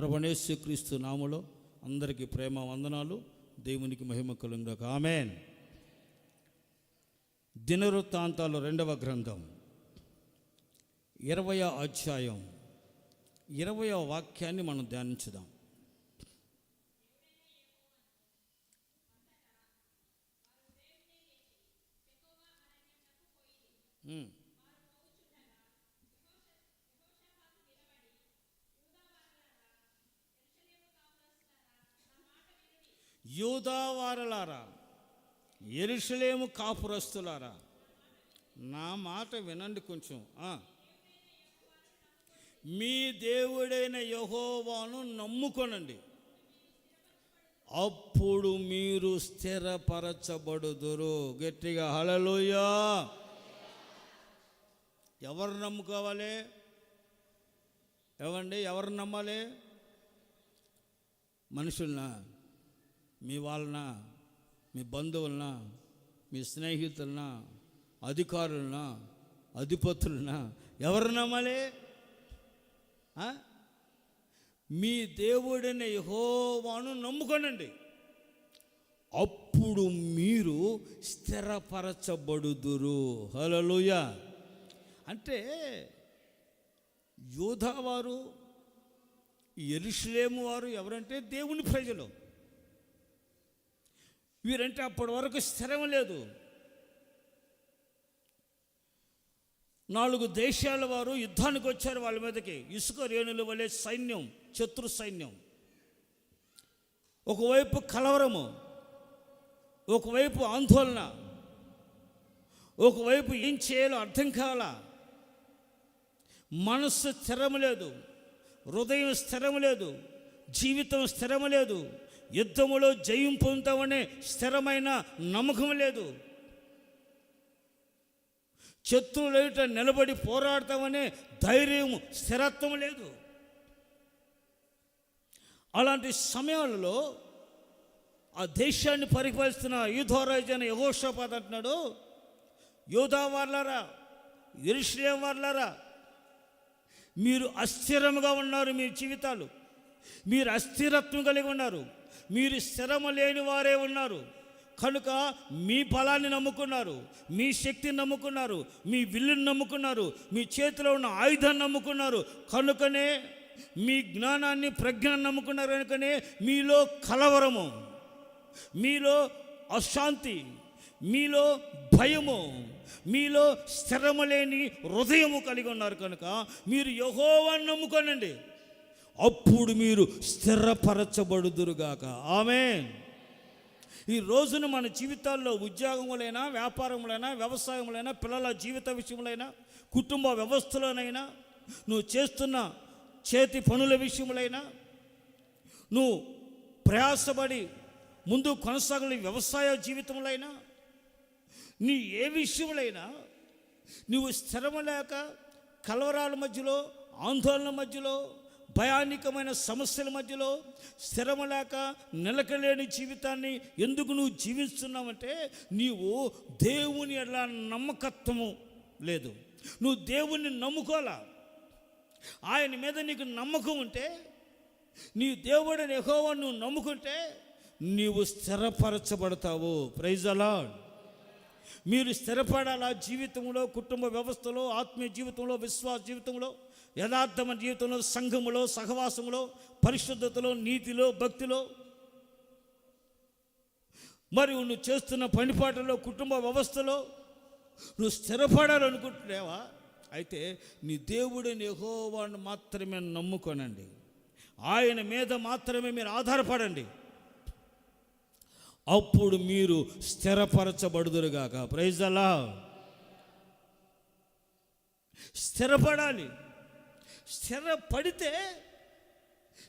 ప్రభువైన యేసుక్రీస్తు నామములో అందరికీ ప్రేమ వందనాలు. దేవునికి మహిమ కలుగును గాక. ఆమేన్. దినవృత్తాంతాలు 2వ గ్రంథం 20వ అధ్యాయం 20వ వాక్యాన్ని మనం ధ్యానించుదాం. యూదావారలారా, యెరూషలేము కాపురస్తులారా, నా మాట వినండి కొంచెం. మీ దేవుడైన యెహోవాను నమ్ముకొనండి, అప్పుడు మీరు స్థిరపరచబడుదురు. గట్టిగా హల్లెలూయా. ఎవరు నమ్ముకోవాలి? ఎవరు నమ్మాలి? మనుషులనా? మీ వాళ్ళనా? మీ బంధువులనా? మీ స్నేహితులనా? అధికారులనా? అధిపతులనా? ఎవరు నమ్మాలి? మీ దేవుడైన యెహోవాను నమ్ముకొనండి, అప్పుడు మీరు స్థిరపరచబడుదురు. హల్లెలూయా. అంటే యూదావారు, యెరూషలేము వారు ఎవరంటే దేవుని ప్రజలు. వీరంటే అప్పటి వరకు స్థిరం లేదు. 4 దేశాల వారు యుద్ధానికి వచ్చారు వాళ్ళ మీదకి. ఇసుక రేణుల వలె సైన్యం, శత్రు సైన్యం. ఒకవైపు కలవరము, ఒకవైపు ఆందోళన, ఒకవైపు ఏం చేయాలో అర్థం కావాలా. మనస్సు స్థిరం లేదు, హృదయం స్థిరం లేదు, జీవితం స్థిరం లేదు, యుద్ధములో జయం పొందుతామనే స్థిరమైన నమ్మకం లేదు, శత్రువుల ఎదుట నిలబడి పోరాడతామనే ధైర్యం, స్థిరత్వం లేదు. అలాంటి సమయాలలో ఆ దేశాన్ని పరిపాలిస్తున్న యూదారాజు అయిన యెహోషాపాతు అంటున్నాడు, యూదా వారలారా, యెరూషలేము వారలారా, మీరు అస్థిరముగా ఉన్నారు. మీ జీవితాలు, మీరు అస్థిరత్వం కలిగి ఉన్నారు. మీరు స్థిరము లేని వారే ఉన్నారు. కనుక మీ బలాన్ని నమ్ముకున్నారు, మీ శక్తిని నమ్ముకున్నారు, మీ విల్లుని నమ్ముకున్నారు, మీ చేతిలో ఉన్న ఆయుధాన్ని నమ్ముకున్నారు. కనుకనే మీ జ్ఞానాన్ని, ప్రజ్ఞాన్ని నమ్ముకున్నారు. కనుకనే మీలో కలవరము, మీలో అశాంతి, మీలో భయము, మీలో స్థిరము లేని హృదయము కలిగి ఉన్నారు. కనుక మీరు యెహోవాను నమ్ముకోనండి, అప్పుడు మీరు స్థిరపరచబడుదురుగాక. ఆమేన్. ఈ రోజున మన జీవితాల్లో ఉద్యోగములైనా, వ్యాపారములైనా, వ్యవసాయములైనా, పిల్లల జీవిత విషయములైనా, కుటుంబ వ్యవస్థలోనైనా, నువ్వు చేస్తున్న చేతి పనుల విషయములైనా, నువ్వు ప్రయాసపడి ముందు కొనసాగని వ్యవసాయ జీవితములైనా, నీ ఏ విషయములైనా నువ్వు స్థిరము లేక కలవరాల మధ్యలో, ఆందోళన మధ్యలో, భయానికమైన సమస్యల మధ్యలో స్థిరము లేక నిలకలేని జీవితాన్ని ఎందుకు నువ్వు జీవిస్తున్నావంటే నీవు దేవుని ఎట్లా నమ్మకత్వము లేదు. నువ్వు దేవుణ్ణి నమ్ముకోలా. ఆయన మీద నీకు నమ్మకం ఉంటే, నీ దేవుడిని యెహోవాను నువ్వు నమ్ముకుంటే నీవు స్థిరపరచబడతావు. Praise the lord. మీరు స్థిరపడాలా జీవితంలో, కుటుంబ వ్యవస్థలో, ఆత్మీయ జీవితంలో, విశ్వాస జీవితంలో, యథార్థమైన జీవితంలో, సంఘములో, సహవాసములో, పరిశుద్ధతలో, నీతిలో, భక్తిలో, మరియు నువ్వు చేస్తున్న పనిపాటలో, కుటుంబ వ్యవస్థలో నువ్వు స్థిరపడాలనుకుంటున్నావా? అయితే నీ దేవుడిని యెహోవాను మాత్రమే నమ్ముకోనండి, ఆయన మీద మాత్రమే మీరు ఆధారపడండి, అప్పుడు మీరు స్థిరపరచబడుదురుగాక. Praise the Lord. స్థిరపడాలి. స్థిరపడితే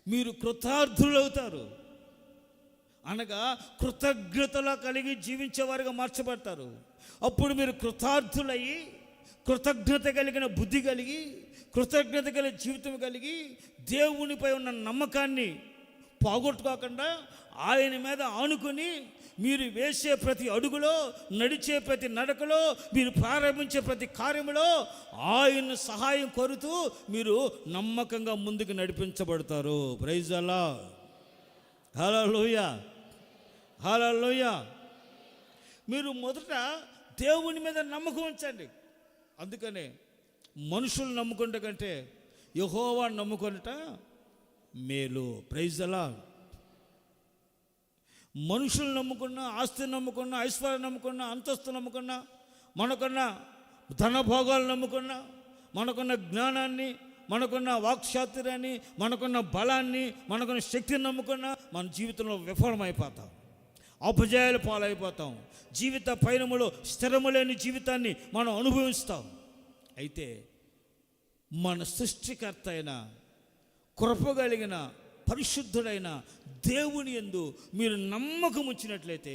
మీరు కృతార్థులవుతారు, అనగా కృతజ్ఞతలో కలిగి జీవించేవారుగా మార్చబడతారు. అప్పుడు మీరు కృతార్థులయ్యి, కృతజ్ఞత కలిగిన బుద్ధి కలిగి, కృతజ్ఞత కలిగిన జీవితం కలిగి, దేవునిపై ఉన్న నమ్మకాన్ని పోగొట్టుకోకుండా ఆయన మీద ఆనుకొని మీరు వేసే ప్రతి అడుగులో, నడిచే ప్రతి నడకలో, మీరు ప్రారంభించే ప్రతి కార్యములో ఆయన సహాయం కోరుతూ మీరు నమ్మకంగా ముందుకు నడిపించబడతారు. ప్రైజ్ అల్లాహ్. హల్లెలూయా, హల్లెలూయా. మీరు మొదట దేవుని మీద నమ్మకం ఉంచండి. అందుకనే మనుషులు నమ్ముకుంట కంటే యెహోవా నమ్ముకొనుట మేలు. ప్రైజ్ అల్లాహ్. మనుషులు నమ్ముకున్నా, ఆస్తి నమ్ముకున్నా, ఐశ్వర్యం నమ్ముకున్నా, అంతస్తు నమ్ముకున్నా, మనకున్న ధనభోగాలు నమ్ముకున్నా, మనకున్న జ్ఞానాన్ని, మనకున్న వాక్చాతుర్యాన్ని, మనకున్న బలాన్ని, మనకున్న శక్తిని నమ్ముకున్నా మన జీవితంలో విఫలమైపోతాం, అపజయాలు పాలైపోతాం. జీవిత పయనములో స్థిరము లేని జీవితాన్ని మనం అనుభవిస్తాం. అయితే మన సృష్టికర్త అయిన, కృప కలిగిన, పరిశుద్ధుడైన దేవుని యందు మీరు నమ్మకం ఉంచినట్లయితే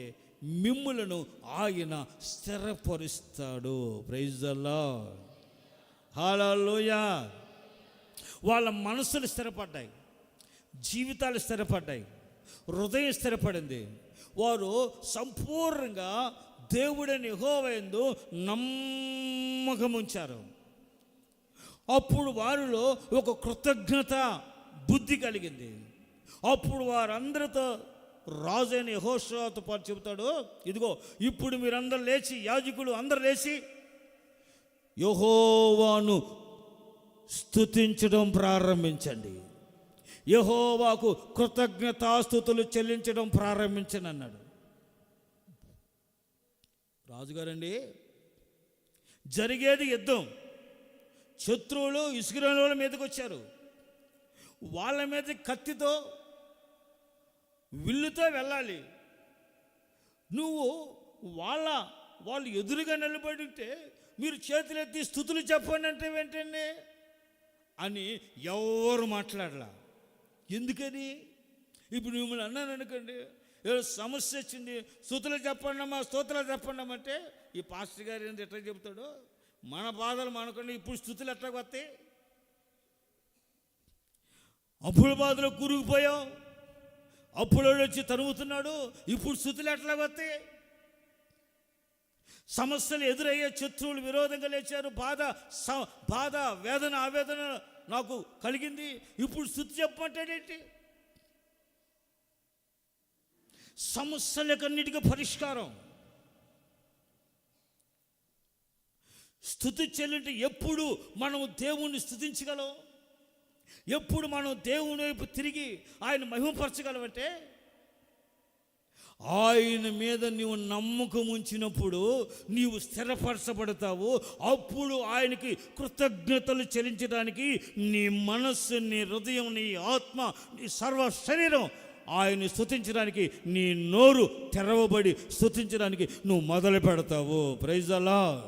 మిమ్ములను ఆయన స్థిరపరుస్తాడు. Praise the lord. హల్లెలూయా. వాళ్ళ మనసులు స్థిరపడ్డాయి, జీవితాలు స్థిరపడ్డాయి, హృదయం స్థిరపడింది. వారు సంపూర్ణంగా దేవుడైన యెహోవా యందు నమ్మకం ఉంచారు. అప్పుడు వారిలో ఒక కృతజ్ఞత బుద్ధి కలిగింది. అప్పుడు వారందరితో రాజైన యెహోషువతో పాటు చెబుతాడు, ఇదిగో ఇప్పుడు మీరందరూ లేచి, యాజకులు అందరూ లేచి యెహోవాను స్తుతించడం ప్రారంభించండి, యెహోవాకు కృతజ్ఞతాస్తుతులు చెల్లించడం ప్రారంభించండి అన్నాడు. రాజుగారండి, జరిగేది యుద్ధం. శత్రువులు ఇశ్రాయేలు మీదకి వచ్చారు. వాళ్ళ మీద కత్తితో, విల్లుతో వెళ్ళాలి. నువ్వు వాళ్ళు ఎదురుగా నిలబడి ఉంటే మీరు చేతులెత్తి స్తుతులు చెప్పండి అంటే వెంటనే అని ఎవరు మాట్లాడలా. ఎందుకని? ఇప్పుడు మిమ్మల్ని అన్నాను అనుకోండి, ఏదో సమస్య వచ్చింది, స్తుతులు చెప్పండి అమ్మా, స్తోత్రాలు చెప్పండి అంటే ఈ పాస్టర్ గారు ఏంటి ఎట్లా చెబుతాడు, మన బాధలు మనకుండా ఇప్పుడు స్తుతులు ఎట్లా వస్తాయి? అప్పుల బాధలో కూరుకుపోయాం, అప్పులో వచ్చి తరుగుతున్నాడు, ఇప్పుడు స్తుతులు ఎట్లా వస్తాయి? సమస్యలు ఎదురయ్యే, శత్రువులు విరోధంగా లేచారు, బాధ వేదన ఆవేదన నాకు కలిగింది, ఇప్పుడు స్తుతి చెప్పమంటాడేంటి? సమస్యలకన్నిటికీ పరిష్కారం స్తుతి చెల్లింటే ఎప్పుడు మనము దేవుణ్ణి స్తుతించగలం? ఎప్పుడు మనం దేవుని వైపు తిరిగి ఆయన మహిమపరచగలమంటే ఆయన మీద నీవు నమ్మకం ఉంచినప్పుడు నీవు స్థిరపరచబడతావు. అప్పుడు ఆయనకి కృతజ్ఞతలు చెల్లించడానికి నీ మనస్సు, నీ హృదయం, నీ ఆత్మ, నీ సర్వ శరీరం ఆయన్ని స్తుతించడానికి, నీ నోరు తెరవబడి స్తుతించడానికి నువ్వు మొదలు పెడతావు. Praise the lord.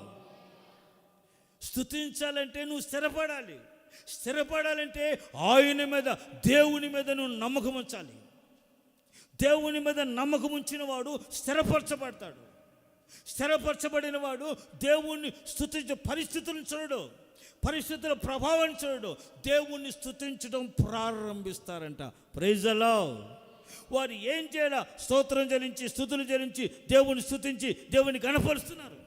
స్తుతించాలంటే నువ్వు స్థిరపడాలి. స్థిరపడాలంటే ఆయన మీద, దేవుని మీద నువ్వు నమ్మకం ఉంచాలి. దేవుని మీద నమ్మకం ఉంచిన వాడు స్థిరపరచబడతాడు. స్థిరపరచబడిన వాడు దేవుణ్ణి స్తుతించే పరిస్థితులను చూడడు, పరిస్థితుల ప్రభావం చూడడు, దేవుణ్ణి స్తుతించడం ప్రారంభిస్తారంట. Praise the Lord. వారు ఏం చేయాలా? స్తోత్రం చెల్లించి, స్తుతులు చెల్లించి, దేవుని స్తుతించి దేవుని గణపరుస్తున్నారు,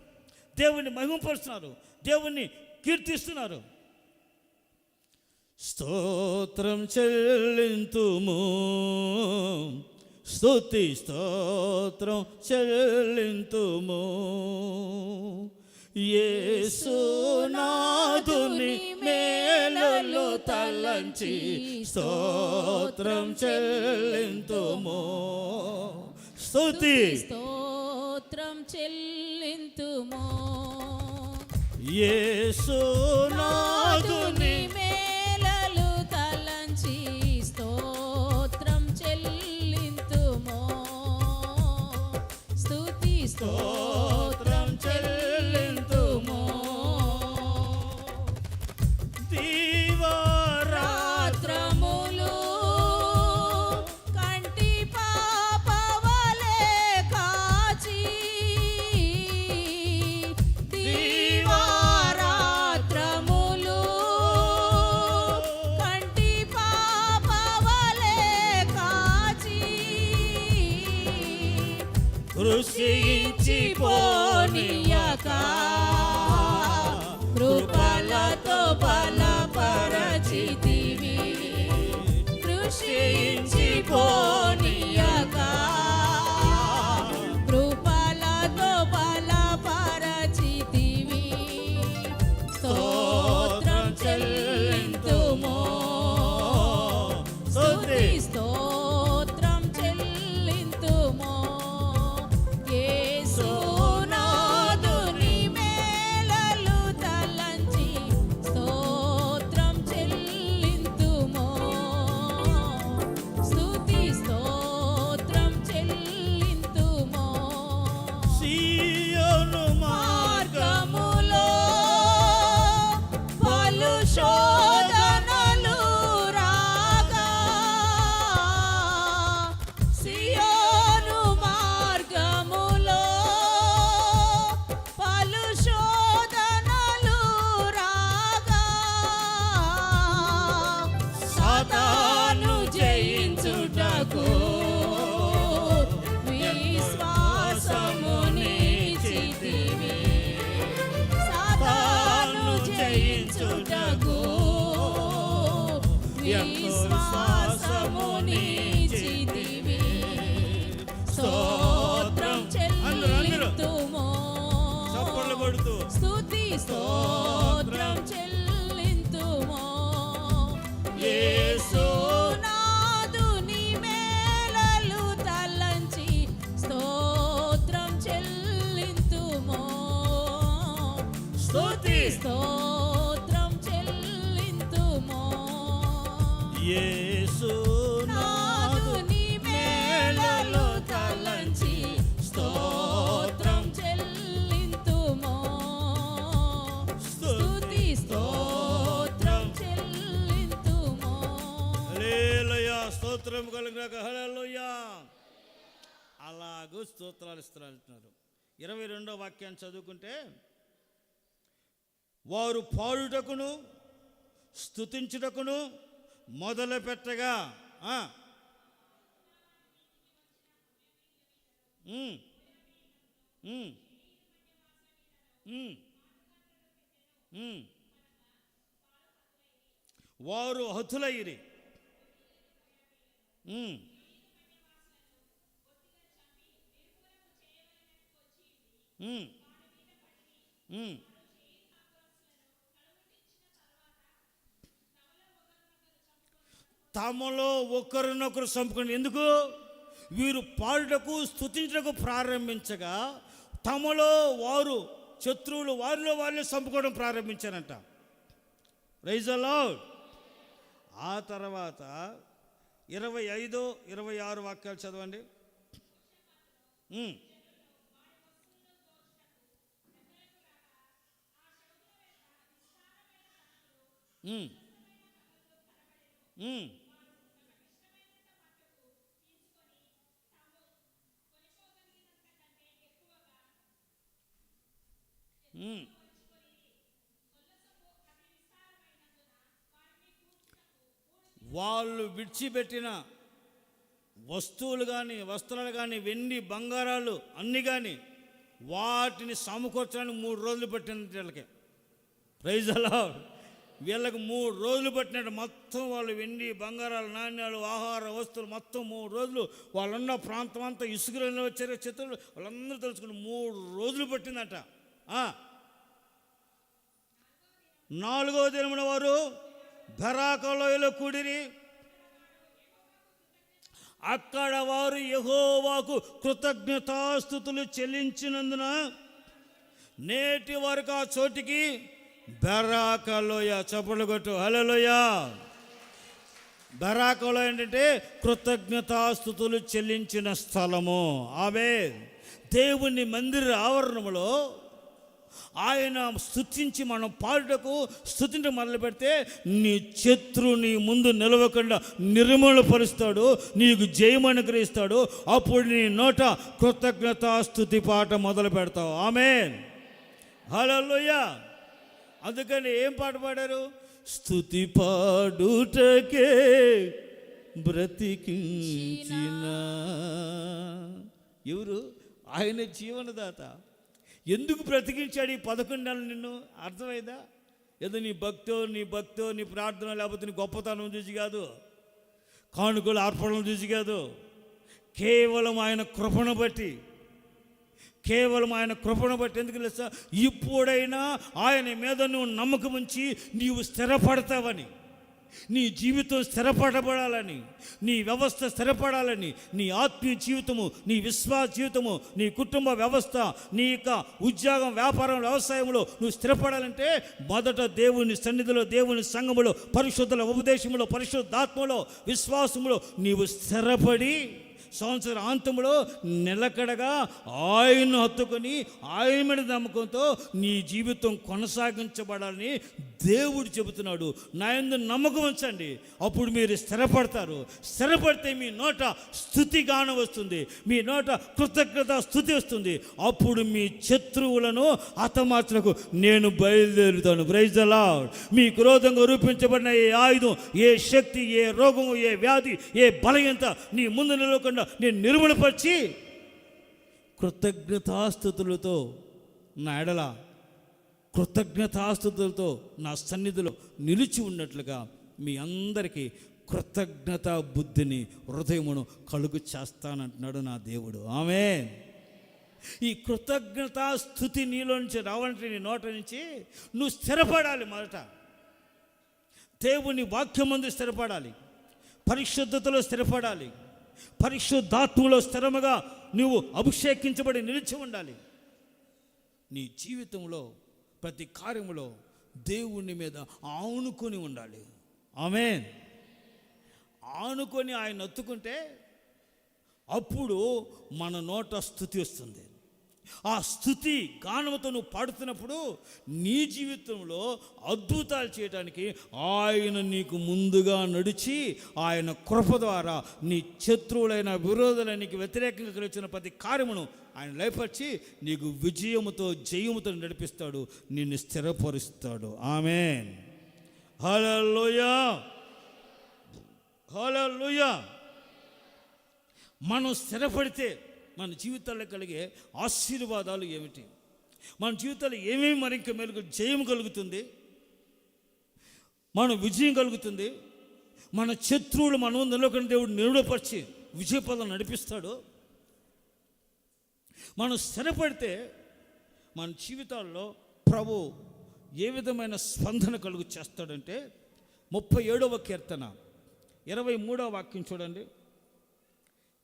దేవుని మహిమపరుస్తున్నారు, దేవుణ్ణి కీర్తిస్తున్నారు. స్తోత్రం చెల్లింతుము, స్తుతి స్తోత్రం చెల్లింతుము, యేసునాథుని మేలులు తలంచి స్తోత్రం చెల్లింతుము. స్తుతి స్తోత్రం చెల్లింతుము, యేసునాథుని మేలులు తలంచి స్తోత్రం చెల్లింతుము. స్తుతి స్తోత్రం చెల్లింతుము. దీవారాత్రములు కంటి పాపవలే కాచి, దీవారాత్రములు కృషించిపోనీయక కృపలతో బలపరచితివి కృషించిపోనీయక కృపలతో బలపరచితివి స్తోత్రం చెల్లింతుము స్తుతి స్తోత్రం చెల్లింతుము యేసునాథుని మేలలు తలంచి స్తోత్రం చెల్లింతుము స్తుతి స్తోత్రం చెల్లింతుము సీయోను మార్గములో పలు శోధనలు రాగా సియోను మార్గములో పలు శోధనలు రాగా సాతాను జయించుటకు విశ్వాసమునిచ్చితివి సాతాను జయించుటకు విశ్వాసమునిచ్చితివి స్తోత్రం చెల్లింతుము చప్పట్లు కొడుతూ స్తుతి స్తోత్రం చెల్లింతుము యేసునాథుని మేలలు తలంచి స్తోత్రం చెల్లింతుము స్తుతి స్తోత్రం చెల్లింతుము నాథుని మేలలు తలంచి స్తోత్రం చెల్లింతుము స్తుతి స్తోత్రం చెల్లింతుము హల్లెలూయా స్తోత్రం కలుగుగాక హల్లెలూయా అలాగూ స్తోత్రాలు ఇస్తున్నారు 22వ వాక్యాన్ని చదువుకుంటే వారు పాడుటకును స్తుతించుటకును మొదలు పెట్టగా వారు హతులయ్యిరి తమలో ఒకరినొకరు చంపుకుని ఎందుకు వీరు పాడుటకు స్తుతించుటకు ప్రారంభించగా తమలో వారు శత్రువులు వారిలో వాళ్ళే చంపుకోవడం ప్రారంభించారంట. Praise the Lord. ఆ తర్వాత 25, 26 వాక్యాలు చదవండి. వాళ్ళు విడిచిపెట్టిన వస్తువులు కానీ వస్త్రాలు కానీ వెండి బంగారాలు అన్నీ కానీ వాటిని సమకూర్చడానికి 3 రోజులు పట్టింది వీళ్ళకి. Praise the Lord. వీళ్ళకి 3 రోజులు పట్టినట్టు మొత్తం వాళ్ళు వెండి బంగారాలు నాణ్యాలు ఆహార వస్తువులు మొత్తం 3 రోజులు వాళ్ళున్న ప్రాంతం అంతా ఇసుకలో వచ్చారు చిత్రులు వాళ్ళందరూ తెలుసుకుని 3 రోజులు పట్టిందట. 4వ దినమున వారు బెరాకా లోయలో కూడిరి. అక్కడ వారు యెహోవాకు కృతజ్ఞతాస్తుతులు చెల్లించినందున నేటి వరకు ఆ చోటికి బెరాకా లోయ. చప్పట్లు కొట్టు హల్లెలూయా. బెరాకా లోయ ఏంటంటే కృతజ్ఞతాస్తుతులు చెల్లించిన స్థలము. ఆమేన్. దేవుని మందిర ఆవరణములో ఆయన స్తుతించి మనం పాడుటకు స్తుతించి మొదలు పెడితే నీ శత్రువు నీ ముందు నిలవకుండా నిర్మూలపరుస్తాడు, నీకు జయం అనుగ్రహిస్తాడు. అప్పుడు నీ నోట కృతజ్ఞతాస్తుతి పాట మొదలు పెడతావు. ఆమేన్. హల్లెలూయా. అందుకని ఏం పాట పాడారు? స్తుతి పాడుటకే బ్రతికించిన ఎవరు? ఆయన జీవనదాత. ఎందుకు బ్రతికించాడు ఈ 11 నెలలు నిన్ను? అర్థమైందా? ఏదో నీ భక్తో నీ ప్రార్థన, లేకపోతే నీ గొప్పతనం చూసి కాదు, కానుకలు అర్పణలు చూసి కాదు, కేవలం ఆయన కృపను బట్టి. ఎందుకు తెలుసా? ఇప్పుడైనా ఆయన మీద నువ్వు నమ్మకం ఉంచి నీవు స్థిరపడతావని, నీ జీవితం స్థిరపడబడాలని, నీ వ్యవస్థ స్థిరపడాలని, నీ ఆత్మీయ జీవితము, నీ విశ్వాస జీవితము, నీ కుటుంబ వ్యవస్థ, నీ యొక్క ఉద్యోగం, వ్యాపారం, వ్యవసాయంలో నువ్వు స్థిరపడాలంటే మొదట దేవుని సన్నిధిలో, దేవుని సంఘములో, పరిశుద్ధుల ఉపదేశంలో, పరిశుద్ధాత్మలో, విశ్వాసములో నీవు స్థిరపడి సంవత్సర అంతంలో నిలకడగా ఆయన్ను హత్తుకొని ఆయన మీద నమ్మకంతో నీ జీవితం కొనసాగించబడాలని దేవుడు చెబుతున్నాడు. నా యందు నమ్మకం ఉంచండి, అప్పుడు మీరు స్థిరపడతారు. స్థిరపడితే మీ నోట స్తుతి గానం వస్తుంది, మీ నోట కృతజ్ఞత స్తుతి వస్తుంది. అప్పుడు మీ శత్రువులను హతమార్చుటకు నేను బయలుదేరుతాను. Praise the lord. మీ క్రోధంగా రూపించబడిన ఏ ఆయుధం, ఏ శక్తి, ఏ రోగము, ఏ వ్యాధి, ఏ బలహీనత నీ ముందు నిలవకుండా నేను నిర్మూలపరిచి కృతజ్ఞతాస్తుతులతో నా ఎడల, కృతజ్ఞతాస్తుతులతో నా సన్నిధిలో నిలిచి ఉన్నట్లుగా మీ అందరికీ కృతజ్ఞత బుద్ధిని, హృదయమును కలుగు చేస్తానంటున్నాడు నా దేవుడు. ఆమేన్. ఈ కృతజ్ఞతా స్తుతి నీలో నుంచి రావాలంటే, నీ నోట నుంచి నువ్వు స్థిరపడాలి. మొదట దేవుని వాక్యమందు స్థిరపడాలి, పరిశుద్ధతలో స్థిరపడాలి, పరిశుద్ధాత్మలో స్థిరముగా నువ్వు అభిషేకించబడి నిలిచి ఉండాలి. నీ జీవితంలో ప్రతి కార్యములో దేవుని మీద ఆనుకొని ఉండాలి. ఆమేన్. ఆనుకొని ఆయన ఎత్తుకుంటే అప్పుడు మన నోట స్తుతి వస్తుంది. ఆ స్తుతి గానముతో నువ్వు పాడుతున్నప్పుడు నీ జీవితంలో అద్భుతాలు చేయడానికి ఆయన నీకు ముందుగా నడిచి, ఆయన కృప ద్వారా నీ శత్రువులైన, విరోధులైన, నీకు వ్యతిరేకంగా కలిగిన ప్రతి కార్యమును ఆయన లయపరిచి నీకు విజయముతో, జయముతో నడిపిస్తాడు, నిన్ను స్థిరపరుస్తాడు. ఆమేన్. హల్లెలూయా, హల్లెలూయా. మనం స్థిరపడితే మన జీవితాల్లో కలిగే ఆశీర్వాదాలు ఏమిటి? మన జీవితాల్లో ఏమేమి మరింక మెరుగు జయం కలుగుతుంది, మన విజయం కలుగుతుంది, మన శత్రువులు మన నిలవకుండా దేవుడు నిరుడపరిచి విజయపదం నడిపిస్తాడు. మనం స్థిరపడితే మన జీవితాల్లో ప్రభు ఏ విధమైన స్పందన కలుగు చేస్తాడంటే, 37వ కీర్తన 23వ వాక్యం చూడండి.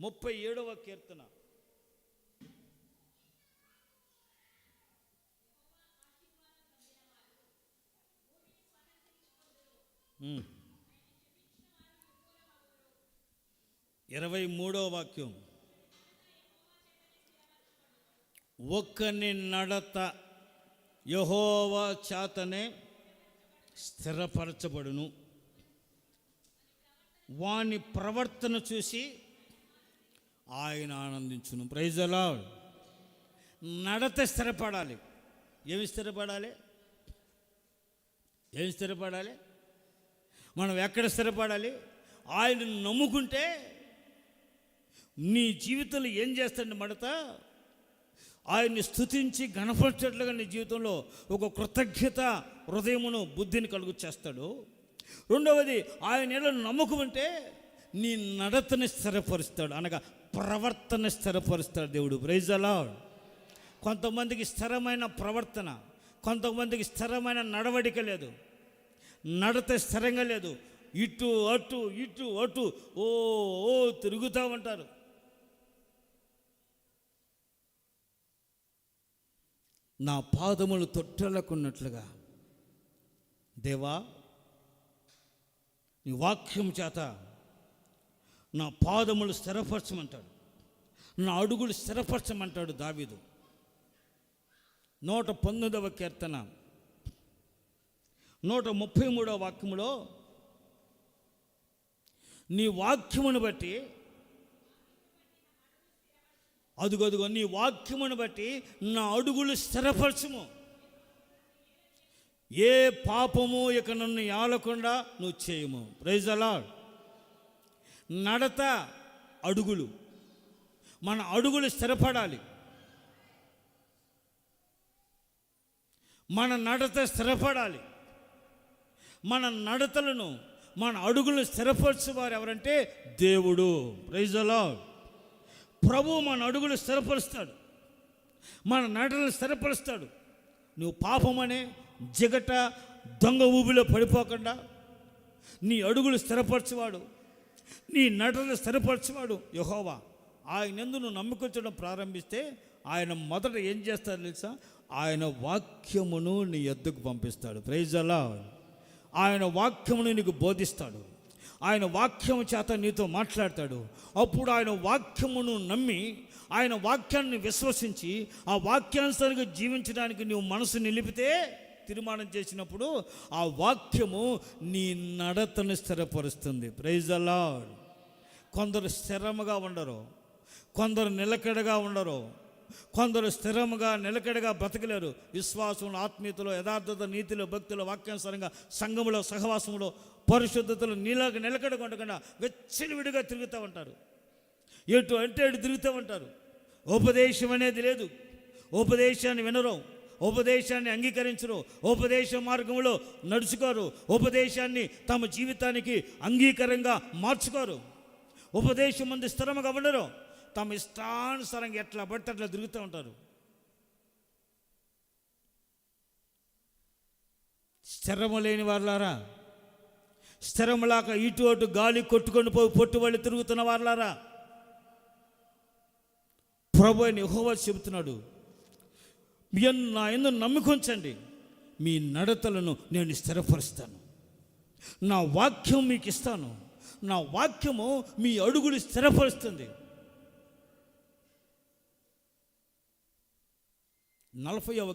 37వ కీర్తన. 음. 23వ వాక్యం. ఒక్కని నడత యెహోవా చేతనే స్థిరపరచబడును, వాని ప్రవర్తన చూసి ఆయన ఆనందించును. Praise the Lord. నడత స్థిరపడాలి. ఏమి స్థిరపడాలి? మనం ఎక్కడ స్థిరపడాలి? ఆయన నమ్ముకుంటే నీ జీవితంలో ఏం చేస్తాడు? మడత ఆయన్ని స్తుతించి గణపరచేట్లుగా నీ జీవితంలో ఒక కృతజ్ఞత హృదయమును, బుద్ధిని కలుగు చేస్తాడు. రెండవది, ఆయన ఎలా నమ్మకం అంటే నీ నడతని స్థిరపరుస్తాడు, అనగా ప్రవర్తన స్థిరపరుస్తాడు దేవుడు. Praise the Lord. కొంతమందికి స్థిరమైన ప్రవర్తన, కొంతమందికి స్థిరమైన నడవడిక లేదు, నడత స్థిరంగా లేదు. ఇటు అటు ఓ తిరుగుతూ ఉంటారు. నా పాదములు తొట్టెలకున్నట్లుగా దేవా నీ వాక్యం చేత నా పాదములు స్థిరపరచమంటాడు, నా అడుగులు స్థిరపరచమంటాడు దావీదు. 119వ కీర్తన 133వ వాక్యములో, నీ వాక్యమును బట్టి, అదుగదుగో నీ వాక్యమును బట్టి నా అడుగులు స్థిరపరచుము, ఏ పాపము ఇక నన్ను ఆలకుండా నువ్వు చేయము. Praise the Lord. నడత, అడుగులు, మన అడుగులు స్థిరపడాలి. మన నడత స్థిరపడాలి. మన నడతలను, మన అడుగులను స్థిరపరచువారు ఎవరంటే దేవుడు. Praise the Lord. ప్రభువు మన అడుగులు స్థిరపరుస్తాడు, మన నడతలను స్థిరపరుస్తాడు. నువ్వు పాపమనే జిగట దొంగ ఊబిలో పడిపోకుండా నీ అడుగులు స్థిరపరచువాడు, నీ నడతలు స్థిరపరచువాడు యెహోవా. ఆయనందు నువ్వు నమ్ముకొచ్చడం ప్రారంభిస్తే ఆయన మొదట ఏం చేస్తాడు తెలుసా? ఆయన వాక్యమును నీ యొద్దకు పంపిస్తాడు. Praise the Lord. ఆయన వాక్యమును నీకు బోధిస్తాడు, ఆయన వాక్యము చేత నీతో మాట్లాడతాడు. అప్పుడు ఆయన వాక్యమును నమ్మి, ఆయన వాక్యాన్ని విశ్వసించి ఆ వాక్యానుసారంగా జీవించడానికి నువ్వు మనసు నిలిపితే, తీర్మానం చేసినప్పుడు ఆ వాక్యము నీ నడతను స్థిరపరుస్తుంది. Praise the lord. కొందరు స్థిరముగా ఉండరు, కొందరు నిలకడగా ఉండరు, కొందరు స్థిరముగా నిలకడగా బ్రతకలేరు. విశ్వాసంలో, ఆత్మీయతలో, యథార్థత, నీతిలో, భక్తిలో, వాక్యానుసారంగా, సంఘములో, సహవాసంలో, పరిశుద్ధతలో నిలకడగా ఉండకుండా వెచ్చలివిడిగా తిరుగుతూ ఉంటారు. ఎటు అంటే అటు తిరుగుతూ ఉంటారు. ఉపదేశం అనేది లేదు, ఉపదేశాన్ని వినరు, ఉపదేశాన్ని అంగీకరించరు, ఉపదేశ మార్గంలో నడుచుకోరు, ఉపదేశాన్ని తమ జీవితానికి అంగీకారంగా మార్చుకోరు, ఉపదేశం ముందు స్థిరముగా ఉండరు, తమ ఇష్టానుసారంగా ఎట్లా పడితే అట్లా తిరుగుతూ ఉంటారు. స్థిరము లేని వాళ్ళారా, స్థిరములాక ఇటు అటు గాలి కొట్టుకొని పోయి పొట్టుబడి తిరుగుతున్న వాళ్ళారా, ప్రభు అని యెహోవా చెబుతున్నాడు, నా యందు నమ్ముకొంచండి, మీ నడతలను నేను స్థిరపరుస్తాను, నా వాక్యం మీకు ఇస్తాను, నా వాక్యము మీ అడుగులు స్థిరపరుస్తుంది. 40వ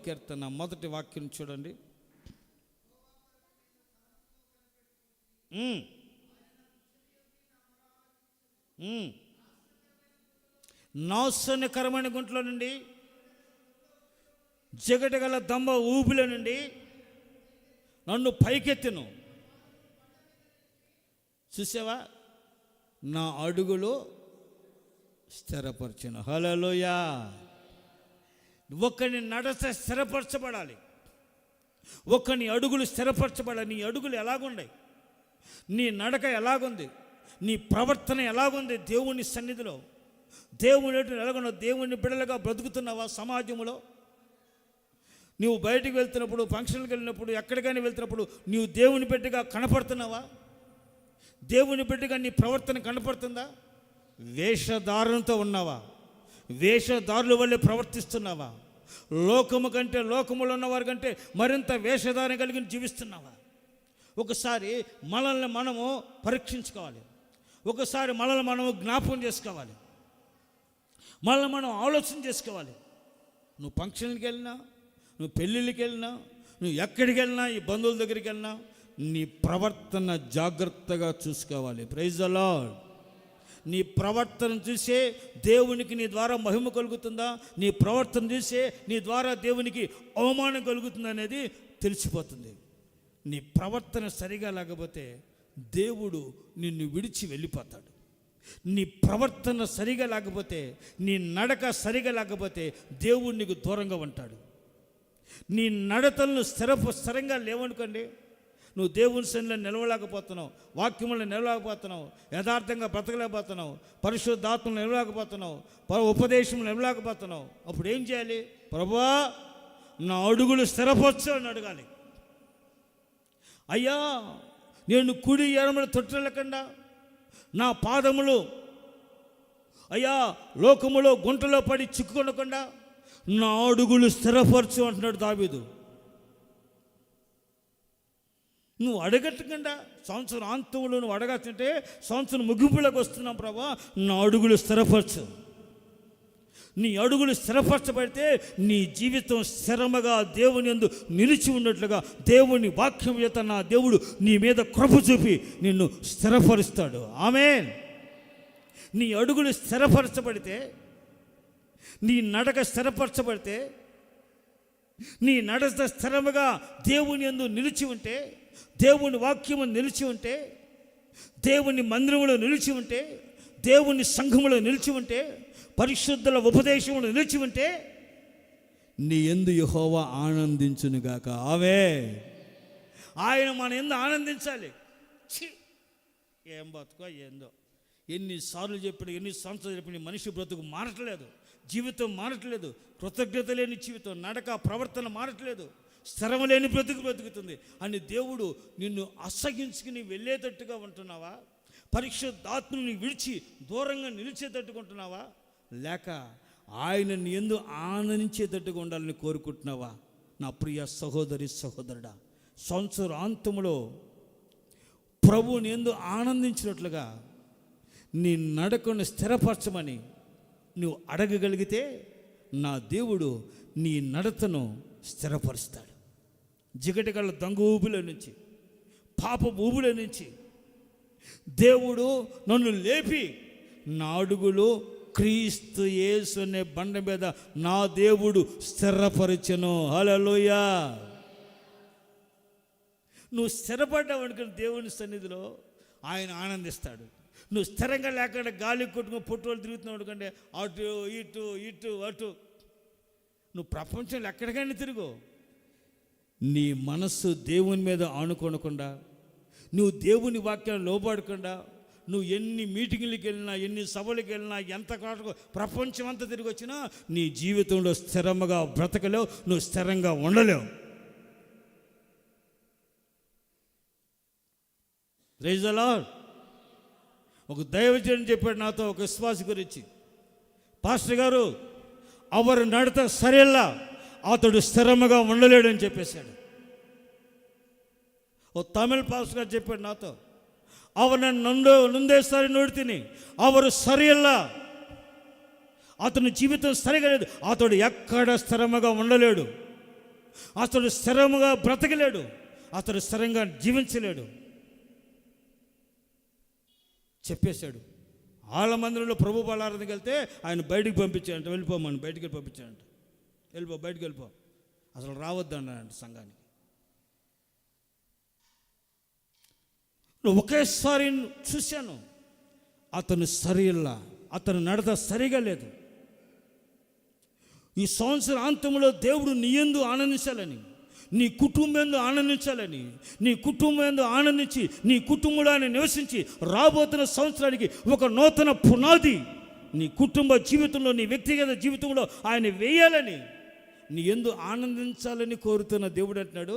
కీర్తన మొదటి వాక్యం చూడండి. నాశనకరమైన గుంట్లో నుండి, జగటగల దంబ ఊబిల నుండి నన్ను పైకెత్తును. చూసావా? నా అడుగులు స్థిరపరచును. హల్లెలూయా. ఒకని నడత స్థిరపరచబడాలి, ఒకని అడుగులు స్థిరపరచబడాలి. నీ అడుగులు ఎలాగున్నాయి, నీ నడక ఎలాగుంది, నీ ప్రవర్తన ఎలాగుంది దేవుని సన్నిధిలో, దేవుని ఎలాగున్నావు, దేవుని బిడ్డలుగా బ్రతుకుతున్నావా? సమాజంలో నువ్వు బయటికి వెళ్తున్నప్పుడు, ఫంక్షన్కి వెళ్ళినప్పుడు, ఎక్కడికైనా వెళ్తున్నప్పుడు నీవు దేవుని బిడ్డగా కనపడుతున్నావా? దేవుని బిడ్డగా నీ ప్రవర్తన కనపడుతుందా? వేషధారణతో ఉన్నావా? వేషధారుల వల్లే ప్రవర్తిస్తున్నావా? లోకము కంటే, లోకములో ఉన్నవారి కంటే మరింత వేషధారణ కలిగి జీవిస్తున్నావా? ఒకసారి మనల్ని మనము పరీక్షించుకోవాలి, ఒకసారి మనల్ని మనము జ్ఞాపకం చేసుకోవాలి, మనల్ని మనం ఆలోచన చేసుకోవాలి. నువ్వు ఫంక్షన్కి వెళ్ళినా, నువ్వు పెళ్ళిళ్ళకి వెళ్ళినా, నువ్వు ఎక్కడికి వెళ్ళినా, ఈ బంధువుల దగ్గరికి వెళ్ళినా నీ ప్రవర్తన జాగ్రత్తగా చూసుకోవాలి. Praise the Lord. నీ ప్రవర్తన చూసే దేవునికి నీ ద్వారా మహిమ కలుగుతుందా, నీ ప్రవర్తన చూసే నీ ద్వారా దేవునికి అవమానం కలుగుతుందా అనేది తెలిసిపోతుంది. నీ ప్రవర్తన సరిగా లేకపోతే దేవుడు నిన్ను విడిచి వెళ్ళిపోతాడు. నీ ప్రవర్తన సరిగా లేకపోతే, నీ నడక సరిగా లేకపోతే దేవుడు నీకు దూరంగా ఉంటాడు. నీ నడతలను స్థిరంగా లేవనుకోండి, నువ్వు దేవుని సన్నిధిలో నిలవలేకపోతున్నావు, వాక్యములను నిలవలేకపోతున్నావు, యథార్థంగా బ్రతకలేకపోతున్నావు, పరిశుద్ధాత్మను నిలవలేకపోతున్నావు, ఉపదేశం నిలవలేకపోతున్నావు. అప్పుడు ఏం చేయాలి? ప్రభువా, నా అడుగులు స్థిరపరచు అని అడగాలి. అయ్యా, నేను కుడి ఎడమలు తొట్టెలకుండా నా పాదములు అయ్యా లోకములో గుంటలో పడి చిక్కుకొనకుండా నా అడుగులు స్థిరపరచు అంటున్నాడు దావీదు. నువ్వు అడగట్టకుండా సంవత్సరం అంతంలో నువ్వు అడగచ్చుంటే సంవత్సరం ముగింపులోకి వస్తున్నాం, ప్రభా నా అడుగులు స్థిరపరచు. నీ అడుగులు స్థిరపరచబడితే నీ జీవితం స్థిరముగా దేవుని యందు నిలిచి ఉన్నట్లుగా దేవుని వాక్యం చేత నా దేవుడు నీ మీద కృప చూపి నిన్ను స్థిరపరుస్తాడు. ఆమేన్. నీ అడుగులు స్థిరపరచబడితే, నీ నడక స్థిరపరచబడితే, నీ నడక స్థిరముగా దేవుని యందు నిలిచి ఉంటే, దేవుని వాక్యము నిలిచి ఉంటే, దేవుని మందిరములో నిలిచి ఉంటే, దేవుని సంఘములో నిలిచి ఉంటే, పరిశుద్ధుల ఉపదేశములు నిలిచి ఉంటే నీ యందు యెహోవా ఆనందించునుగాక. ఆమె ఆయన మన యందు ఆనందించాలి. ఛీ, ఏం బతుకో ఏందో, ఎన్నిసార్లు చెప్పిన, ఎన్ని సంవత్సరాలు చెప్పిన మనిషి బ్రతుకు మారట్లేదు, జీవితం మారట్లేదు, కృతజ్ఞత లేని జీవితం, నడక ప్రవర్తన మారట్లేదు, స్థిరం లేని బ్రతుకుతుంది అని దేవుడు నిన్ను అసగించుకుని వెళ్ళేటట్టుగా ఉంటున్నావా? పరిశుద్ధాత్మని విడిచి దూరంగా నిలిచేటట్టుగా ఉంటున్నావా? లేక ఆయన నీ యందు ఆనందించేటట్టుగా ఉండాలని కోరుకుంటున్నావా? నా ప్రియ సహోదరి సహోదరుడా, సంవత్సరాంతములో ప్రభువు నీ యందు ఆనందించినట్లుగా నీ నడకను స్థిరపరచమని నువ్వు అడగగలిగితే నా దేవుడు నీ నడతను స్థిరపరుస్తాడు. జిగటిగల దొంగ ఊబిలో నుంచి, పాప ఊబిలో నుంచి దేవుడు నన్ను లేపి నా అడుగులు క్రీస్తు యేసు అనే బండ మీద నా దేవుడు స్థిరపరచెను. హల్లెలూయా. నువ్వు స్థిరపడ్డావు అనుకున్న దేవుని సన్నిధిలో ఆయన ఆనందిస్తాడు. నువ్వు స్థిరంగా లేకుండా గాలి కొట్టుకుని పొట్టులు తిరుగుతున్నావు అనుకంటే అటు ఇటు ఇటు అటు, నువ్వు ప్రపంచంలో ఎక్కడికైనా తిరుగు, నీ మనస్సు దేవుని మీద ఆనుకోనకుండా, నువ్వు దేవుని వాక్యాన్ని లోబడకుండా, నువ్వు ఎన్ని మీటింగ్లకు వెళ్ళినా, ఎన్ని సభలకు వెళ్ళినా, ఎంత కాటుకో ప్రపంచం అంతా తిరిగి వచ్చినా నీ జీవితంలో స్థిరంగా బ్రతకలేవు, నువ్వు స్థిరంగా ఉండలేవు. Praise the Lord. ఒక దైవజనుడు చెప్పాడు నాతో, ఒక విశ్వాసి గురించి, పాస్టర్ గారు అవరు నడత సరేలా అతడు స్థిరముగా ఉండలేడని చెప్పేశాడు. ఓ తమిళ పాస్టర్ గారు చెప్పాడు నాతో, ಅವನ ನೊಂದೇ ಸಾರಿ ನೋಡ್ತೀನಿ, ಅವರು సరియಲ್ಲ, అతని జీవితం సరిగా లేదు, అతడు ఎక్కడ స్థిరముగా ఉండలేడు, అతడు స్థిరముగా బ్రతకలేడు, అతడు స్థిరంగా జీవించలేడు చెప్పేశాడు. వాళ్ళ మందిరంలో ప్రభు బలారాధనకి వెళ్తే ఆయన బయటికి పంపించాడంట, వెళ్ళిపోమని బయటికి పంపించాడంట, బయటికి వెళ్ళిపో, అసలు రావద్దన్నాడంట సంఘానికి. ఒకేసారి చూశాను, అతను సరిల్లా, అతను నడత సరిగా లేదు. ఈ సంవత్సరాంతంలో దేవుడు నీ యందు ఆనందించాలని, నీ కుటుంబంలో ఆనందించాలని, నీ కుటుంబంలో ఆనందించి నీ కుటుంబంలో ఆయన నివసించి రాబోతున్న సంవత్సరానికి ఒక నూతన పునాది నీ కుటుంబ జీవితంలో, నీ వ్యక్తిగత జీవితంలో ఆయన వేయాలని, నీ యందు ఆనందించాలని కోరుతున్న దేవుడు అంటున్నాడు,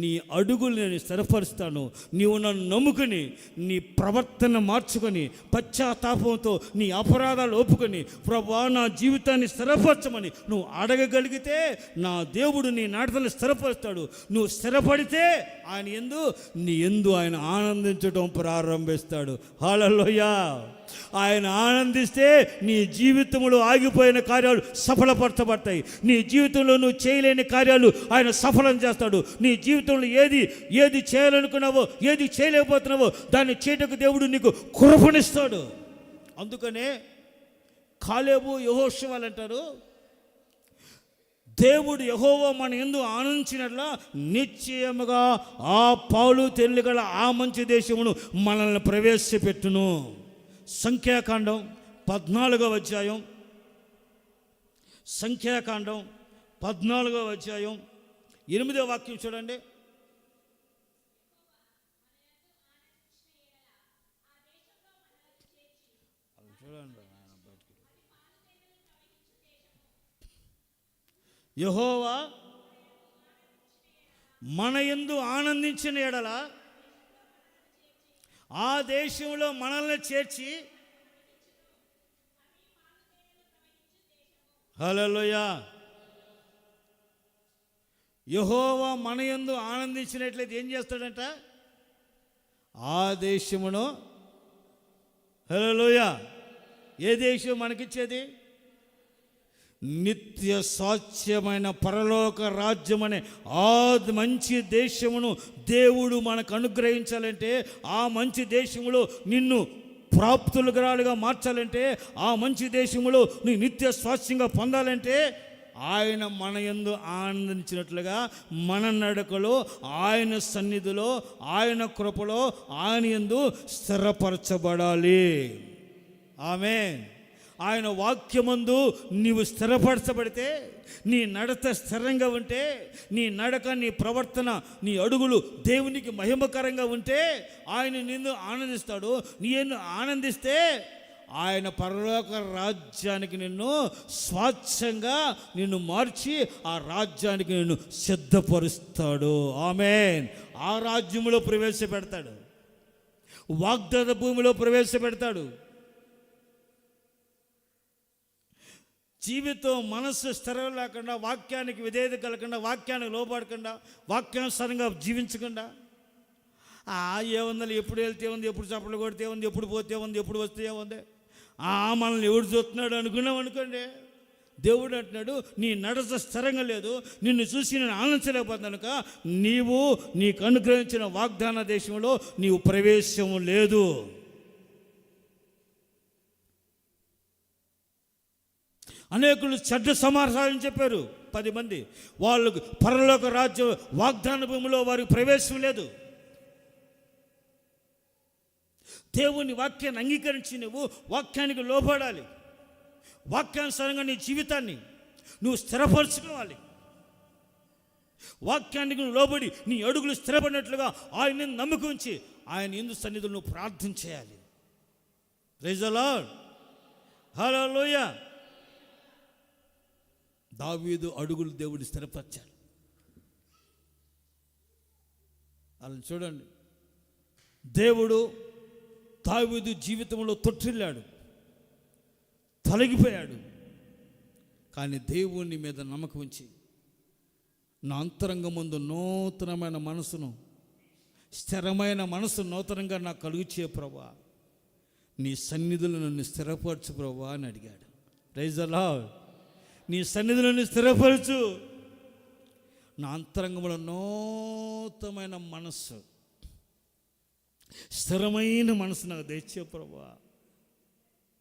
నీ అడుగులు నేను స్థిరపరుస్తాను. నీవు నన్ను నమ్ముకుని నీ ప్రవర్తన మార్చుకొని పశ్చాత్తాపంతో నీ అపరాధాలు ఒప్పుకొని ప్రభువా నా జీవితాన్ని స్థిరపరచమని నువ్వు అడగగలిగితే నా దేవుడు నీ నడతలు స్థిరపరుస్తాడు. నువ్వు స్థిరపడితే నీ యందు ఆయన ఆనందించడం ప్రారంభిస్తాడు. హల్లెలూయా. ఆయన ఆనందిస్తే నీ జీవితంలో ఆగిపోయిన కార్యాలు సఫలపరచబడతాయి. నీ జీవితంలో నువ్వు చేయలేని కార్యాలు ఆయన సఫలం చేస్తాడు. నీ జీవితంలో ఏది చేయాలనుకున్నావో, ఏది చేయలేకపోతున్నావో దాన్ని చేయటకు దేవుడు నీకు కృపనిస్తాడు. అందుకనే కాలేబు యెహోషువలు అంటారు, దేవుడు యెహోవా మన యందు ఆనందించినట్లా నిశ్చయముగా ఆ పాలు తెల్లి గల ఆ మంచి దేశమును మనల్ని ప్రవేశపెట్టును. సంఖ్యాకాండం 14వ అధ్యాయం, సంఖ్యాకాండం 14వ అధ్యాయం 8వ వాక్యం చూడండి. యెహోవా మన యందు ఆనందించిన ఎడల ఆ దేశంలో మనల్ని చేర్చి, హల్లెలూయా, యెహోవా మన యందు ఆనందించినట్లయితే ఏం చేస్తాడంట? ఆ దేశమును, హల్లెలూయా, ఏ దేశం మనకిచ్చేది? నిత్య సాధ్యమైన పరలోక రాజ్యం అనే ఆ మంచి దేశమును దేవుడు మనకు అనుగ్రహించాలంటే, ఆ మంచి దేశములో నిన్ను ప్రాప్తులుగా మార్చాలంటే, ఆ మంచి దేశములో నీ నిత్య స్వాస్థ్యంగా పొందాలంటే ఆయన మన యందు ఆనందించినట్లుగా మన నడకలో, ఆయన సన్నిధిలో, ఆయన కృపలో ఆయన యందు స్థిరపరచబడాలి. ఆమేన్. ఆయన వాక్యమందు నీవు స్థిరపరచబడితే, నీ నడత స్థిరంగా ఉంటే, నీ నడక, నీ ప్రవర్తన, నీ అడుగులు దేవునికి మహిమకరంగా ఉంటే ఆయన నిన్ను ఆనందిస్తాడు. నిన్ను ఆనందిస్తే ఆయన పరలోక రాజ్యానికి నిన్ను స్వాచ్ఛంగా నిన్ను మార్చి ఆ రాజ్యానికి నిన్ను సిద్ధపరుస్తాడు. ఆమేన్. ఆ రాజ్యములో ప్రవేశపెడతాడు, వాగ్దాన భూమిలో ప్రవేశపెడతాడు. జీవితం, మనస్సు స్థిరం లేకుండా, వాక్యానికి విధేయత కలగకుండా, వాక్యానికి లోబడకుండా, వాక్యానుసారంగా జీవించకుండా, ఏముందని, ఎప్పుడు వెళ్తే ఉంది, ఎప్పుడు చప్పట్లు కొడితే ఉంది, ఎప్పుడు పోతే ఉంది, ఎప్పుడు వస్తే ఉంది, మనల్ని ఎవడు చూస్తున్నాడు అనుకున్నాం అనుకోండి. దేవుడు అంటున్నాడు, నీ నడత స్థిరంగా లేదు, నిన్ను చూసి నేను ఆనందించలేకపోతున్నాను కనుక నీవు నీకు అనుగ్రహించిన వాగ్దాన దేశంలో నీవు ప్రవేశం లేదు. అనేకులు చెడ్డ సమాచారం చెప్పారు 10 మంది. వాళ్ళకు పరలోక రాజ్యం వాగ్దాన భూమిలో వారికి ప్రవేశం లేదు. దేవుని వాక్యాన్ని అంగీకరించి నువ్వు వాక్యానికి లోబడాలి. వాక్యానుసారంగా నీ జీవితాన్ని నువ్వు స్థిరపరచుకోవాలి. వాక్యానికి నువ్వు లోబడి నీ అడుగులు స్థిరపడినట్లుగా ఆయన నమ్మకం ఉంచి ఆయన యందు సన్నిధిలో నువ్వు ప్రార్థన చేయాలి. Praise the lord. హల్లెలూయా. దావీదు అడుగులు దేవుడు స్థిరపరిచాడు. అలా చూడండి, దేవుడు దావీదు జీవితంలో తొట్టిల్లాడు, తొలగిపోయాడు. కానీ దేవుని మీద నమ్మకం ఉంచి, నా అంతరంగం ముందు నూతనమైన మనసును, స్థిరమైన మనసు నూతనంగా నాకు కలుగుచే ప్రభువా, నీ సన్నిధులు నన్ను స్థిరపరచు ప్రభువా అని అడిగాడు. Praise the Lord. నీ సన్నిధులను స్థిరపరచు. నా అంతరంగంలో నూతనమైన మనస్సు, స్థిరమైన మనసు నాకు దయచే ప్రభువా,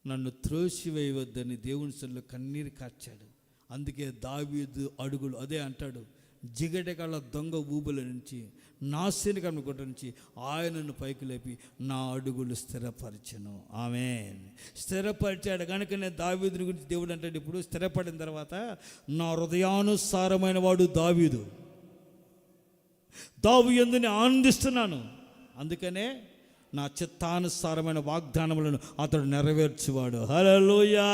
నన్ను త్రోసివేయవద్దని దేవుని సన్నిధిలో కన్నీరు కార్చాడు. అందుకే దావీదు అడుగులు అదే అంటాడు, జిగటగల దొంగ ఊబుల నుంచి, నాశనకరమైన గుట్ట నుంచి ఆయనను పైకి లేపి నా అడుగులు స్థిరపరచను. ఆమేన్. స్థిరపరిచాడు కనుకనే దావీదుని గురించి దేవుడు అంటాడు, ఇప్పుడు స్థిరపడిన తర్వాత నా హృదయానుసారమైన వాడు దావీదు, దావీదుని ఆనందిస్తున్నాను, అందుకనే నా చిత్తానుసారమైన వాగ్దానములను అతడు నెరవేర్చువాడు. హల్లెలూయా.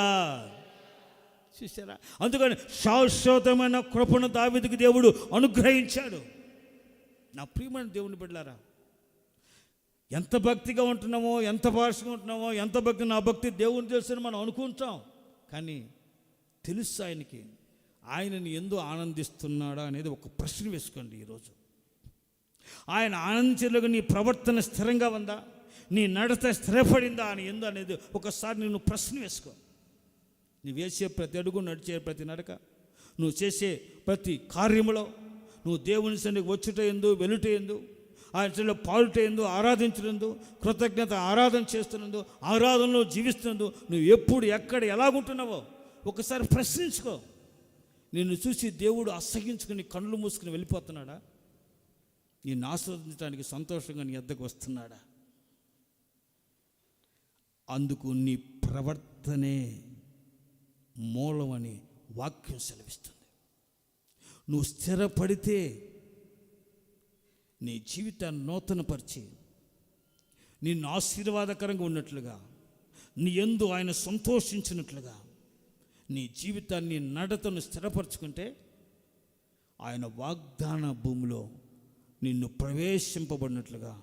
చూసారా? అందుకని శాశ్వతమైన కృపను దావీదుకు దేవుడు అనుగ్రహించాడు. నా ప్రియమైన దేవుని బిడ్డలారా, ఎంత భక్తిగా ఉంటున్నామో, ఎంత భాషగా ఉంటున్నామో, ఎంత భక్తి, నా భక్తి దేవుని తెలుసని మనం అనుకుంటాం. కానీ తెలుసు ఆయనకి, ఆయనని ఎందు ఆనందిస్తున్నాడా అనేది ఒక ప్రశ్న వేసుకోండి ఈరోజు. ఆయన ఆనందించేలాగా నీ ప్రవర్తన స్థిరంగా ఉందా, నీ నడత స్థిరపడిందా అని ఎందు అనేది ఒకసారి నేను ప్రశ్న వేసుకో. నువ్వు వేసే ప్రతి అడుగు, నడిచే ప్రతి నడక, నువ్వు చేసే ప్రతి కార్యములో, నువ్వు దేవుని సన్నిధికి వచ్చుట ఎందు, వెలుట ఎందు, ఆయన సన్నిధిలో పాలుట ఎందు, ఆరాధించడందు, కృతజ్ఞత ఆరాధన చేస్తున్నందు, ఆరాధనలో జీవిస్తున్నందు నువ్వు ఎప్పుడు, ఎక్కడ, ఎలాగుంటున్నావో ఒకసారి ప్రశ్నించుకో. నిన్ను చూసి దేవుడు అసహించుకుని కళ్ళు మూసుకుని వెళ్ళిపోతున్నాడా? నిన్ను ఆస్వాదించడానికి సంతోషంగా నీ వద్దకు వస్తున్నాడా? అందుకు నీ ప్రవర్తనే మూలమని వాక్యం సెలవిస్తుంది. నువ్వు స్థిరపడితే నీ జీవితాన్ని నూతనపరిచి నిన్ను ఆశీర్వాదకరంగా ఉన్నట్లుగా, నీ యందు ఆయన సంతోషించినట్లుగా నీ జీవితాన్ని, నడతను స్థిరపరచుకుంటే ఆయన వాగ్దాన భూమిలో నిన్ను ప్రవేశింపబడినట్లుగా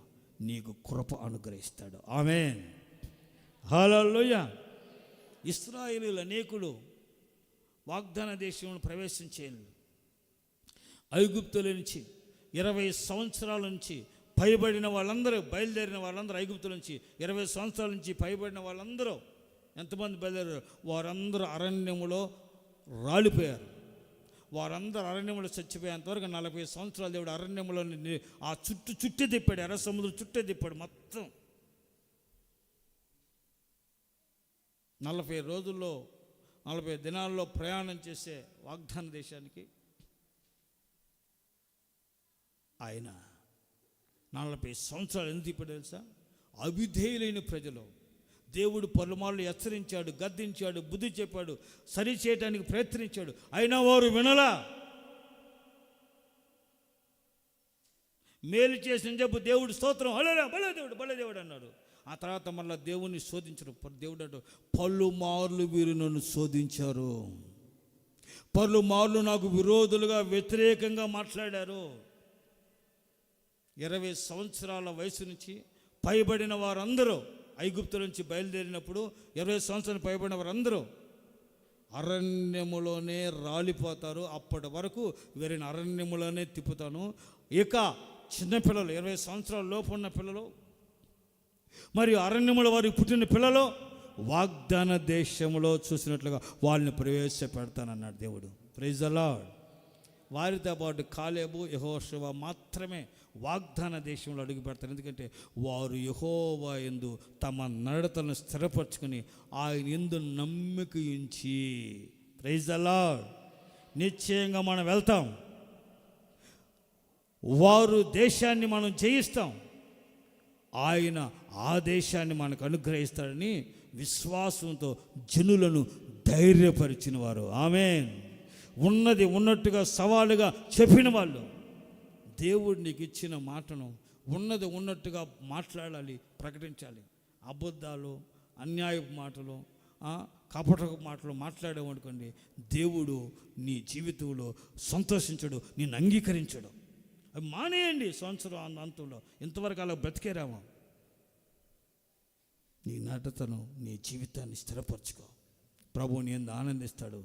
నీకు కృప అనుగ్రహిస్తాడు. ఆమేన్. హల్లెలూయా. ఇశ్రాయేలీయులు అనేకులు వాగ్దాన దేశంలో ప్రవేశించేది ఐగుప్తుల నుంచి 20 సంవత్సరాల నుంచి పైబడిన వాళ్ళందరూ, బయలుదేరిన వాళ్ళందరూ, ఐగుప్తుల నుంచి 20 సంవత్సరాల నుంచి పైబడిన వాళ్ళందరూ ఎంతమంది బయలుదేరారు? వారందరూ అరణ్యములో రాలిపోయారు. వారందరూ అరణ్యములో చచ్చిపోయేంతవరకు 40 సంవత్సరాలు దేవుడు అరణ్యములో ఆ చుట్టే తిప్పాడు, ఎర్ర సముద్రం చుట్టే తిప్పాడు. మొత్తం 40 రోజుల్లో, 40 దినాల్లో ప్రయాణం చేసే వాగ్దాన దేశానికి ఆయన 40 సంవత్సరాలు ఎందుకు తిప్పాడు తెలుసా? అవిధేయులైన ప్రజలు, దేవుడు పలుమార్లు హెచ్చరించాడు, గద్దించాడు, బుద్ధి చెప్పాడు, సరి చేయడానికి ప్రయత్నించాడు. అయినా వారు వినలా. మేలు చేసిన చెప్పు దేవుడు స్తోత్రం, హల్లెలూయా, బలే దేవుడు అన్నాడు. ఆ తర్వాత మళ్ళీ దేవుణ్ణి శోధించడం. దేవుడు అంటూ పలుమార్లు వీరు నన్ను శోధించారు, పలుమార్లు నాకు విరోధులుగా వ్యతిరేకంగా మాట్లాడారు. 20 సంవత్సరాల వయసు నుంచి పైబడిన వారందరూ ఐగుప్తు నుంచి బయలుదేరినప్పుడు 20 సంవత్సరాలు పైబడిన వారందరూ అరణ్యములోనే రాలిపోతారు. అప్పటి వరకు వీరిని అరణ్యములోనే తిప్పుతాను. ఇక చిన్నపిల్లలు 20 సంవత్సరాల లోపు ఉన్న పిల్లలు మరియు అరణ్యముల వారికి పుట్టిన పిల్లలు వాగ్దాన దేశంలో చూసినట్లుగా వాళ్ళని ప్రవేశపెడతానన్నాడు దేవుడు. Praise the Lord. వారితో పాటు కాలేబు, యెహోషువ మాత్రమే వాగ్దాన దేశంలో అడుగు పెడతారు. ఎందుకంటే వారు యెహోవా యందు తమ నడతలను స్థిరపరచుకొని ఆయన యందు నమ్మిక ఉంచి, ప్రైజ్ ది లార్డ్, నిశ్చయంగా మనం వెళ్తాం. వారు దేశాన్ని మనం జయిస్తాం. ఆయన ఆ దేశాన్ని మనకు అనుగ్రహిస్తాడని విశ్వాసంతో జనులను ధైర్యపరిచిన వారు. ఆమేన్. ఉన్నది ఉన్నట్టుగా సవాలుగా చెప్పిన వాళ్ళు. దేవుడు నీకు ఇచ్చిన మాటను ఉన్నది ఉన్నట్టుగా మాట్లాడాలి, ప్రకటించాలి. అబద్ధాలు, అన్యాయపు మాటలు, కపటపు మాటలు మాట్లాడేమనుకోండి, దేవుడు నీ జీవితంలో సంతోషించడు, నిన్ను అంగీకరించడు. అవి మానేయండి. సంవత్సరం అంతంలో ఇంతవరకు అలా బ్రతికేరామో. నీ నడతను, నీ జీవితాన్ని స్థిరపరచుకో. ప్రభువు నీ యందు ఆనందిస్తాడు.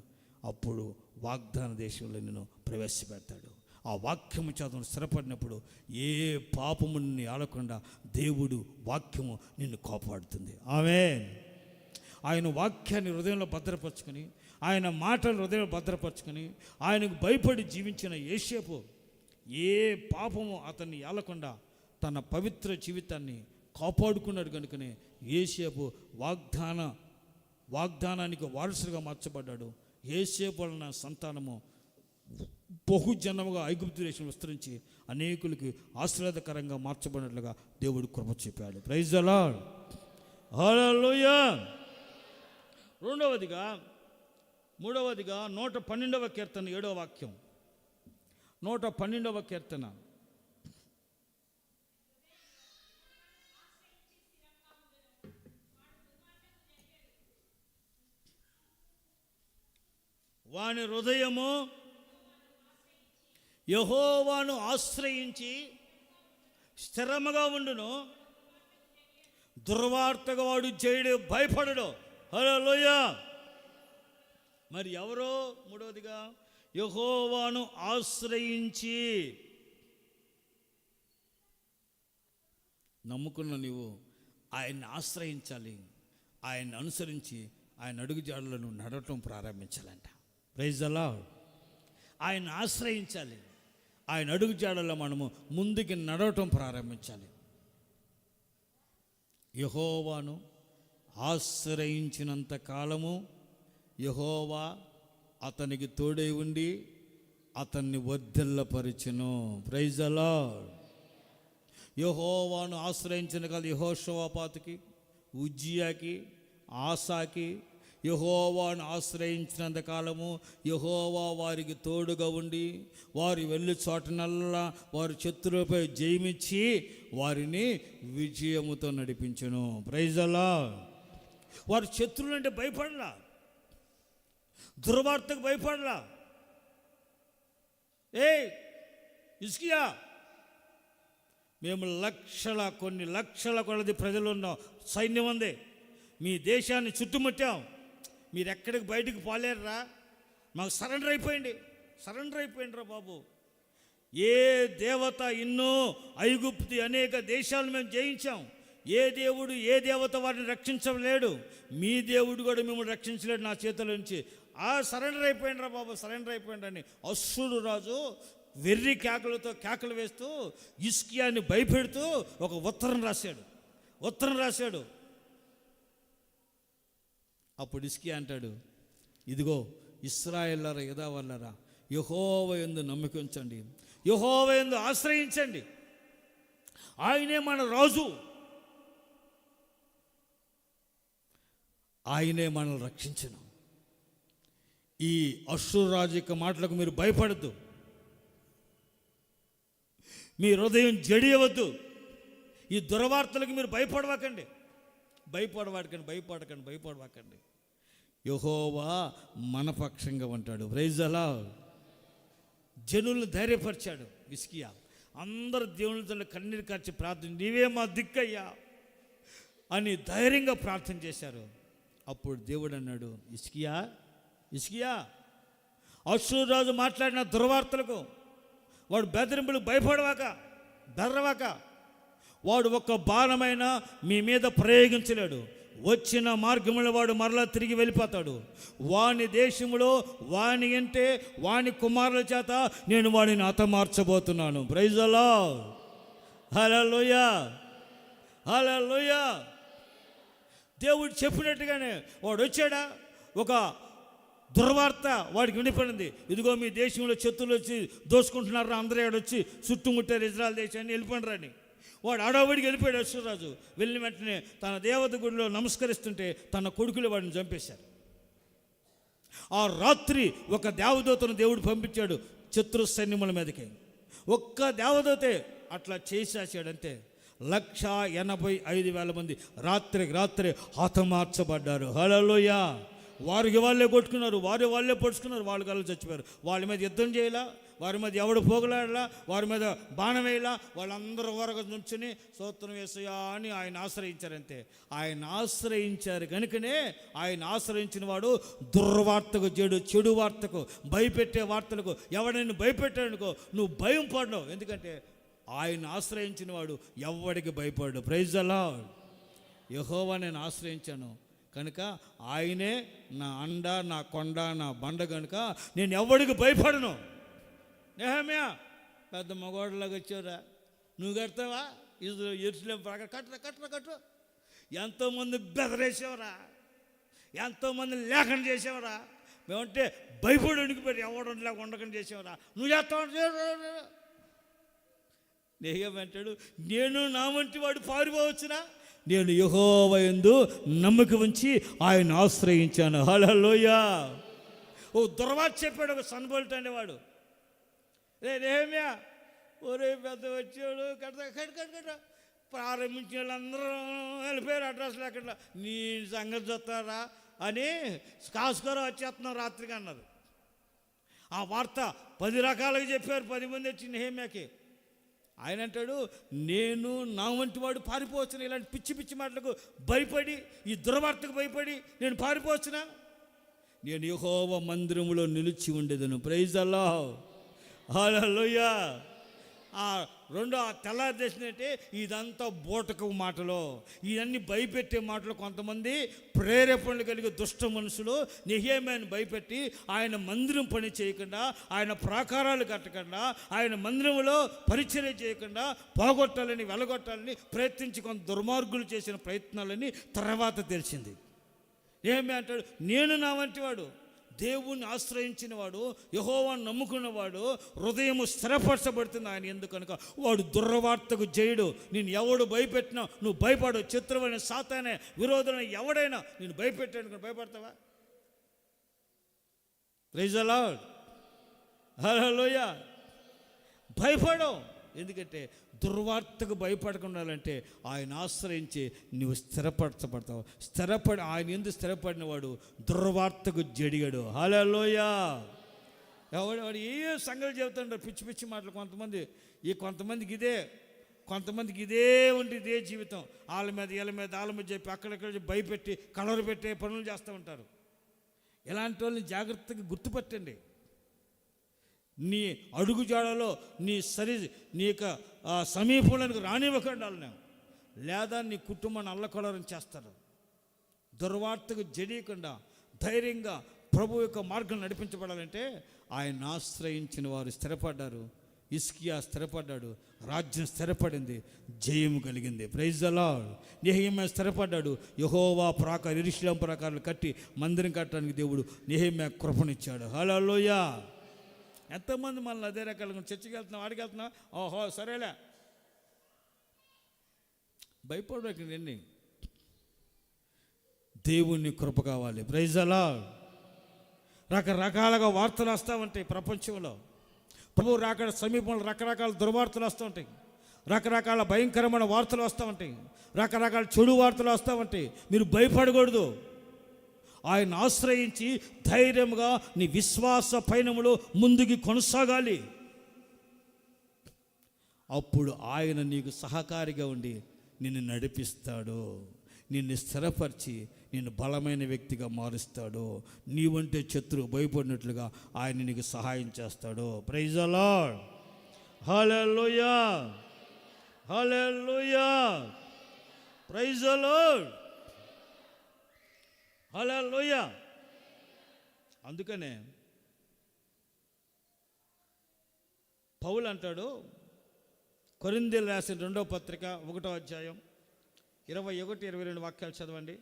అప్పుడు వాగ్దాన దేశంలో నిన్ను ప్రవేశపెడతాడు. ఆ వాక్యము చేత స్థిరపడినప్పుడు ఏ పాపము నిన్ను ఆలకుండా దేవుడు వాక్యము నిన్ను కాపాడుతుంది. ఆమేన్. ఆయన వాక్యాన్ని హృదయంలో భద్రపరచుకొని, ఆయన మాటలు హృదయంలో భద్రపరచుకొని, ఆయనకు భయపడి జీవించిన యోసేపు ఏ పాపము అతన్ని ఏలకుండా తన పవిత్ర జీవితాన్ని కాపాడుకున్నాడు. కనుకనే యోసేపు వాగ్దానానికి వారసుగా మార్చబడ్డాడు. యోసేపు వలన సంతానము బహుజనముగా ఐగుప్తు దేశం విస్తరించి అనేకులకి ఆశీర్వాదకరంగా మార్చబడినట్లుగా దేవుడు కృప చెప్పాడు. Praise the lord. హల్లెలూయా. మూడవదిగా 112వ కీర్తన 7వ వాక్యం. 112వ కీర్తన. వాని హృదయము యెహోవాను ఆశ్రయించి స్థిరముగా ఉండును, దుర్వార్తగా వాడు చేయడు, భయపడడు. హల్లెలూయా. మరి ఎవరో మూడవదిగా యెహోవాను ఆశ్రయించి నమ్ముకున్న నీవు ఆయన్ని ఆశ్రయించాలి. ఆయన్ని అనుసరించి ఆయన అడుగుజాడలను నడవటం ప్రారంభించాలంట. Praise the Lord. ఆయన ఆశ్రయించాలి. ఆయన అడుగుజాడల్లో మనము ముందుకి నడవటం ప్రారంభించాలి. యెహోవాను ఆశ్రయించినంత కాలము యెహోవా అతనికి తోడై ఉండి అతన్ని వర్ధిల్లపరిచెను. Praise the lord. యెహోవాను ఆశ్రయించిన కాదు యెహోషాపాతుకి, ఉజ్జియాకి, ఆసాకి యెహోవాను ఆశ్రయించినంత కాలము యెహోవా వారికి తోడుగా ఉండి వారి వెళ్ళి చోటనల్లా వారి శత్రువులపై జయమిచ్చి వారిని విజయముతో నడిపించెను. Praise the lord. వారి శత్రువులంటే భయపడలా, దుర్వార్తకు భయపడలా. హిజ్కియా, మేము కొన్ని లక్షల కొలది ప్రజలు ఉన్నాం, సైన్యం ఉంది, మీ దేశాన్ని చుట్టుముట్టాం, మీరు ఎక్కడికి బయటకు పోలేరురా, మాకు సరెండర్ అయిపోయింది రా బాబు. ఏ దేవత ఎన్నో ఐగుప్తి అనేక దేశాలు మేము జయించాం, ఏ దేవత వారిని రక్షించలేడు, మీ దేవుడు కూడా మిమ్మల్ని రక్షించలేడు నా చేతుల నుంచి. సరెండర్ అయిపోయిండ్రా బాబు, సరెండర్ అయిపోయిండ్రని అశ్షూరు రాజు వెర్రి కేకలు వేస్తూ హిజ్కియాని భయపెడుతూ ఒక ఉత్తరం రాశాడు. అప్పుడు హిజ్కియా అంటాడు, ఇదిగో ఇశ్రాయేలులారా, యూదావారులారా, యెహోవా యందు నమ్మిక ఉంచండి, యెహోవా యందు ఆశ్రయించండి, ఆయనే మన రాజు. ఆయనే మనల్ని రక్షించును. ఈ అశ్షూరు రాజు యొక్క మాటలకు మీరు భయపడద్దు, మీ హృదయం జడియవద్దు, ఈ దుర్వార్తలకు మీరు భయపడవాకండి. యెహోవా మన పక్షంగా ఉంటాడు. Praise the Lord. జనులను ధైర్యపరిచాడు హిజ్కియా. అందరు దేవునితో కన్నీరు కార్చి ప్రార్థన, నీవే మా దిక్కయ్యా అని ధైర్యంగా ప్రార్థన చేశారు. అప్పుడు దేవుడు అన్నాడు, హిజ్కియా, అశ్షూరు రాజు మాట్లాడిన దుర్వార్తలకు వాడు బెదిరింపులకు బెర్రవాక వాడు ఒక్క బాణమైనా మీ మీద ప్రయోగించలేడు. వచ్చిన మార్గంలో వాడు మరలా తిరిగి వెళ్ళిపోతాడు. వాని దేశంలో వాని అంటే వాని కుమారుల చేత నేను వాడిని హతమార్చబోతున్నాను. Praise the lord. హల్లెలూయా, హల్లెలూయా. దేవుడు చెప్పినట్టుగానే వాడు వచ్చాడా, ఒక దుర్వార్త వాడికి వినిపడింది. ఇదిగో మీ దేశంలో శత్రువులు వచ్చి దోసుకుంటున్నారు, అందరూ వచ్చి చుట్టుముట్టారు ఇజ్రాయెల్ దేశాన్ని, వెళ్ళిపోయినరని. వాడు అడవుడికి వెళ్ళిపోయాడు. అశ్షూరు రాజు వెళ్ళిన వెంటనే తన దేవత గుడిలో నమస్కరిస్తుంటే తన కొడుకులు వాడిని చంపేశారు. ఆ రాత్రి ఒక దేవదూతను దేవుడు పంపించాడు శత్రు సైన్యముల మీదకి. ఒక్క దేవదూతే అట్లా చేసేసాడంతే 185,000 మంది రాత్రి హతమార్చబడ్డారు. హల్లెలూయా. వారికి వాళ్ళే కొట్టుకున్నారు, వాళ్ళే పొడుచుకున్నారు, వాళ్ళు కళ్ళు చచ్చిపోయారు. వాళ్ళ మీద యుద్ధం చేయాలా, వారి మీద ఎవడు పోగలాడలా, వారి మీద బాణం వేయాలా, వాళ్ళందరూ వరకు నుంచుని స్తోత్రం యేసయ్యా అని ఆయన ఆశ్రయించారంతే. ఆయన ఆశ్రయించారు కనుకనే ఆయన ఆశ్రయించిన వాడు దుర్వార్తకు, చెడు వార్తకు, భయపెట్టే వార్తలకు ఎవడైనా భయపెట్టాడనుకో నువ్వు భయం పడవు. ఎందుకంటే ఆయన ఆశ్రయించిన వాడు ఎవడికి భయపడు. Praise the lord. యెహోవా నేను ఆశ్రయించాను కనుక ఆయనే నా అండ, నా కొండ, నా బండ కనుక నేను ఎవడికి భయపడను. నెహెమ్యా పెద్ద మగవాడిలాగా వచ్చావురా, నువ్వు కడతావా యెరూషలేము ప్రకారం కట్టరు. ఎంతోమంది బెదరేసేవరా, ఎంతోమంది లేఖనం చేసేవరా, మేమంటే భయపడి ఉనికిపోయి ఎవడు లేక ఉండకుండా చేసేవరా, నువ్వు చేస్తావు. నెహెమ్యా అంటాడు, నేను నా వంటి వాడు పారిపోవచ్చునా, నేను యెహోవా యందు నమ్మకం ఉంచి ఆయన ఆశ్రయించాను. హల్లెలూయా. ఓ దుర్వార్త చెప్పాడు ఒక సన్బోల్ట్ అనేవాడు, నెహెమ్యా ఒరే పెద్ద వచ్చాడు కట్ట ప్రారంభించిన వాళ్ళందరూ వెళ్ళిపోయారు, అడ్రస్ లేకుండా నీ సంగతి చూస్తారా అని కాసుకొని వచ్చేస్తున్నాం రాత్రికి అన్నారు. ఆ వార్త 10 రకాలుగా చెప్పారు. 10 మంది వచ్చి నెహెమ్యాకి. ఆయన అంటాడు, నేను నా వంటి వాడు పారిపోవచ్చునా, ఇలాంటి పిచ్చి మాటలకు భయపడి, ఈ దుర్వార్తకు భయపడి నేను పారిపోవచ్చునా, నేను యెహోవా మందిరములో నిలిచి ఉండేదను. Praise the lord. హల్లెలూయా. ఆ తెల్లారి చేసినట్టే ఇదంతా బూటకు మాటలు, ఇవన్నీ భయపెట్టే మాటలు. కొంతమంది ప్రేరేపణలు కలిగే దుష్ట మనుషులు నెహెమ్యాను భయపెట్టి ఆయన మందిరం పని చేయకుండా, ఆయన ప్రాకారాలు కట్టకుండా, ఆయన మందిరంలో పరిచర్య చేయకుండా పోగొట్టాలని, వెలగొట్టాలని ప్రయత్నించి కొంత దుర్మార్గులు చేసిన ప్రయత్నాలని తర్వాత తెలిసింది. నెహెమ్యా అంటాడు, నేను నా వంటి వాడు, దేవుణ్ణి ఆశ్రయించిన వాడు, యెహోవాను నమ్ముకున్నవాడు హృదయము స్థిరపరచబడుతుంది ఆయన ఎందుకనుక వాడు దుర్వార్తకు జయుడు. నేను ఎవడు భయపెట్టినా నువ్వు భయపడు. శత్రువైన సాతానే విరోధులైన ఎవడైనా నేను భయపెట్టాను భయపడతావా? Praise the lord. హల్లెలూయా. భయపడవు. ఎందుకంటే దుర్వార్తకు భయపడకుండాలంటే ఆయన ఆశ్రయించి నువ్వు స్థిరపడతావు. ఆయన ఎందుకు స్థిరపడిన వాడు దుర్వార్తకు జడిగాడు. హల్లెలూయా. వాడు ఏ సంగతి చెబుతుంటారు, పిచ్చి మాటలు. కొంతమందికి ఇదే ఉండి ఇదే జీవితం. వాళ్ళ మీద చెప్పి అక్కడెక్కడ భయపెట్టి కలరు పెట్టే పనులు చేస్తూ ఉంటారు. ఇలాంటి వాళ్ళని జాగ్రత్తగా గుర్తుపట్టండి. నీ అడుగు జాడలో నీ యొక్క సమీపంలోనికి రానివ్వకుండా వాళ్ళని, లేదా నీ కుటుంబాన్ని అల్లకొలరం చేస్తారు. దుర్వార్తకు జడియకుండా ధైర్యంగా ప్రభు యొక్క మార్గం నడిపించబడాలంటే ఆయన ఆశ్రయించిన వారు స్థిరపడ్డారు. హిజ్కియా స్థిరపడ్డాడు, రాజ్యం స్థిరపడింది, జయము కలిగింది. Praise the lord. నెహెమ్యా స్థిరపడ్డాడు. యెహోవా యెరూషలేము ప్రాకారాలు కట్టి మందిరం కట్టడానికి దేవుడు నెహెమ్యా కృపనిచ్చాడు. హల్లెలూయా. ఎంతోమంది మనల్ని అదే రకాలుగా చర్చికి వెళ్తున్నాం, ఆడికి వెళ్తున్నాం, ఓహో సరేలే, భయపడకండి. దేవుని కృప కావాలి. Praise the Lord. రకరకాలుగా వార్తలు వస్తూ ఉంటాయి ప్రపంచంలో. ప్రభు రాకడ సమీపంలో రకరకాల దుర్వార్తలు వస్తూ ఉంటాయి, రకరకాల భయంకరమైన వార్తలు వస్తూ ఉంటాయి, రకరకాల చెడు వార్తలు వస్తూ ఉంటాయి. మీరు భయపడకూడదు. ఆయన ఆశ్రయించి ధైర్యంగా నీ విశ్వాస పయనములో ముందుకు కొనసాగాలి. అప్పుడు ఆయన నీకు సహకారిగా ఉండి నిన్ను నడిపిస్తాడు, నిన్ను స్థిరపరిచి నిన్ను బలమైన వ్యక్తిగా మారుస్తాడు. నీవంటే శత్రువు భయపడినట్లుగా ఆయన నీకు సహాయం చేస్తాడు. Praise the lord. హల్లెలూయా, హల్లెలూయా, ప్రైజ్ ది లార్డ్, హల్లెలూయా. అందుకనే పౌలు అంటాడు, కొరింథీయులకు రాసిన 2వ పత్రిక 1వ అధ్యాయం 21-22 వాక్యాలు చదవండి.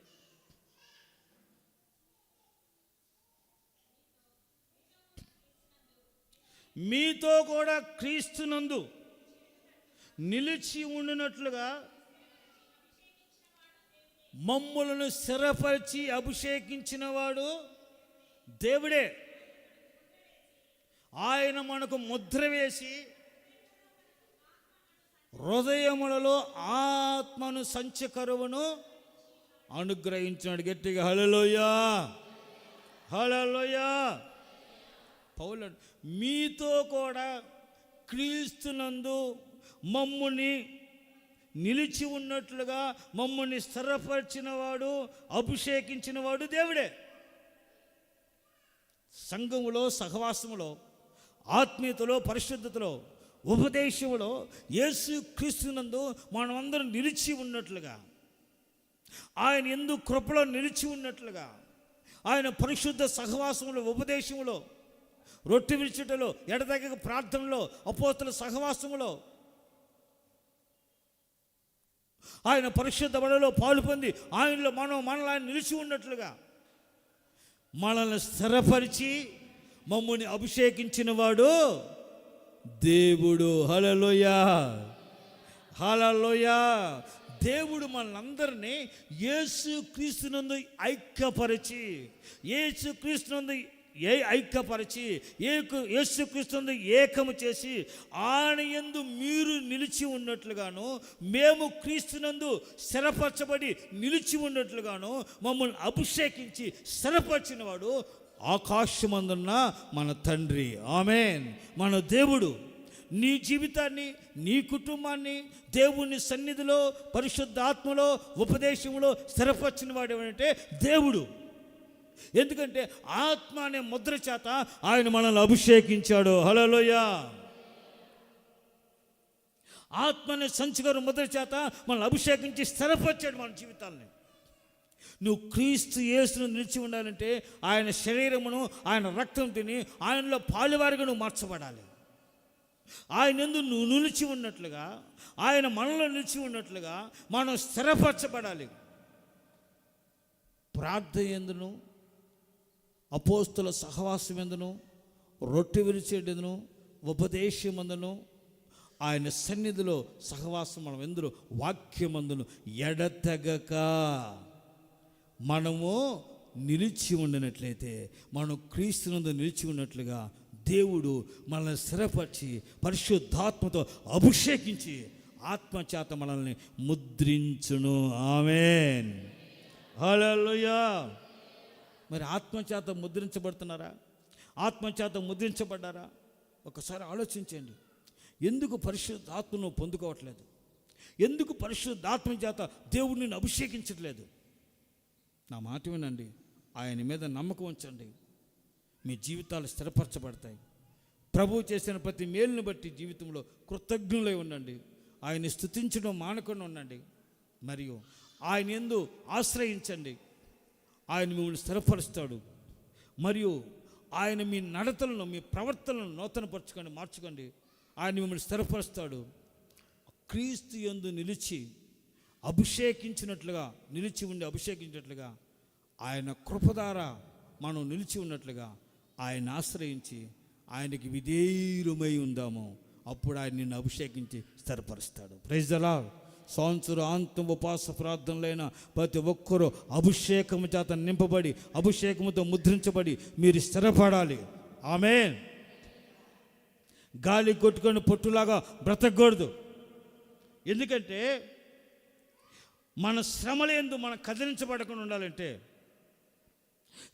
మీతో కూడా క్రీస్తునందు నిలిచి ఉండినట్లుగా మమ్ములను స్థిరపరిచి అభిషేకించిన వాడు దేవుడే. ఆయన మనకు ముద్ర వేసి హృదయములలో ఆత్మను సంచకరువును అనుగ్రహించినాడు. గట్టిగా హల్లెలూయా, హల్లెలూయా. పౌలు మీతో కూడా క్రీస్తునందు మమ్ముని నిలిచి ఉన్నట్లుగా మమ్ముని స్థిరపరిచిన వాడు, అభిషేకించిన వాడు దేవుడే. సంఘములో, సహవాసములో, ఆత్మీయతలో, పరిశుద్ధతలో, ఉపదేశంలో యేసు క్రీస్తునందు మనమందరం నిలిచి ఉన్నట్లుగా, ఆయన యందు కృపలో నిలిచి ఉన్నట్లుగా, ఆయన పరిశుద్ధ సహవాసంలో, ఉపదేశంలో, రొట్టె విరుచుటలో, ఎడతెగక ప్రార్థనలో, అపోస్తల సహవాసములో, ఆయన పరిశుద్ధ బలలో పాలు పొంది ఆయనలో మనల్ని ఆయన నిలిచి ఉన్నట్లుగా మనల్ని స్థిరపరిచి మమ్మల్ని అభిషేకించిన వాడు దేవుడు. హల్లెలూయా, హల్లెలూయా. దేవుడు మనందరినీ యేసు క్రీస్తునందు ఐక్యపరిచి, యేసు క్రీస్తునందు ఐక్యపరిచి, యేసు క్రీస్తునందు ఏకము చేసి ఆయన యందు మీరు నిలిచి ఉన్నట్లుగాను, మేము క్రీస్తునందు స్థిరపరచబడి నిలిచి ఉన్నట్లుగాను మమ్మల్ని అభిషేకించి స్థిరపరిచిన వాడు ఆకాశమందున్న మన తండ్రి. ఆమేన్. మన దేవుడు నీ జీవితాన్ని, నీ కుటుంబాన్ని దేవుని సన్నిధిలో, పరిశుద్ధాత్మలో, ఉపదేశంలో స్థిరపరిచిన వాడు ఏమంటే దేవుడు. ఎందుకంటే ఆత్మ అనే ముద్ర చేత ఆయన మనల్ని అభిషేకించాడు. హల్లెలూయా. ఆత్మ అనే సంచిగారు ముద్ర చేత మనల్ని అభిషేకించి స్థిరపరిచాడు మన జీవితాలని. నువ్వు క్రీస్తు యేసును నిలిచి ఉండాలంటే ఆయన శరీరమును, ఆయన రక్తం తిని ఆయనలో పాలువారిగా నువ్వు మార్చబడాలి. ఆయన యందు నువ్వు నిలిచి ఉన్నట్లుగా, ఆయన మనలో నిలిచి ఉన్నట్లుగా మనం స్థిరపరచబడాలి. ప్రార్థన ఎందును, అపోస్తుల సహవాసం ఎందును, రొట్టె విరిచేటెందును, ఉపదేశమందును, ఆయన సన్నిధిలో సహవాసం మనం ఎందులో వాక్యమందును ఎడతెగక మనము నిలిచి ఉండినట్లయితే, మనం క్రీస్తునందు నిలిచి ఉన్నట్లుగా దేవుడు మనల్ని స్థిరపరిచి పరిశుద్ధాత్మతో అభిషేకించి ఆత్మచేత మనల్ని ముద్రించును. ఆమేన్. హల్లెలూయా. మరి ఆత్మచేత ముద్రించబడుతున్నారా? ఆత్మచేత ముద్రించబడ్డారా? ఒకసారి ఆలోచించండి. ఎందుకు పరిశుద్ధాత్మను పొందుకోవట్లేదు? ఎందుకు పరిశుద్ధాత్మ చేత దేవుడిని అభిషేకించట్లేదు? నా మాట వినండి. ఆయన మీద నమ్మకం ఉంచండి, మీ జీవితాలు స్థిరపరచబడతాయి. ప్రభువు చేసిన ప్రతి మేలును బట్టి జీవితంలో కృతజ్ఞులై ఉండండి. ఆయన్ని స్తుతించడం మానకుండా ఉండండి. మరియు ఆయన యందు ఆశ్రయించండి. ఆయన మిమ్మల్ని స్థిరపరుస్తాడు. మరియు ఆయన మీ నడతలను, మీ ప్రవర్తనలను నూతనపరచుకోండి, మార్చుకోండి. ఆయన మిమ్మల్ని స్థిరపరుస్తాడు. క్రీస్తు యందు నిలిచి అభిషేకించినట్లుగా, నిలిచి ఉండి అభిషేకించినట్లుగా, ఆయన కృప ద్వారా మనం నిలిచి ఉన్నట్లుగా ఆయన ఆశ్రయించి ఆయనకి విధేయులమై ఉందాము. అప్పుడు ఆయన నిన్ను అభిషేకించి స్థిరపరుస్తాడు. Praise the lord. సంవత్సరాంతం ఉపవాస ప్రార్థనలైన ప్రతి ఒక్కరూ అభిషేకము చేత నింపబడి అభిషేకముతో ముద్రించబడి మీరు స్థిరపడాలి. ఆమేన్. గాలి కొట్టుకొని పొట్టులాగా బ్రతకూడదు. ఎందుకంటే మన శ్రమలందు మనం కదిలించబడకుండా ఉండాలంటే,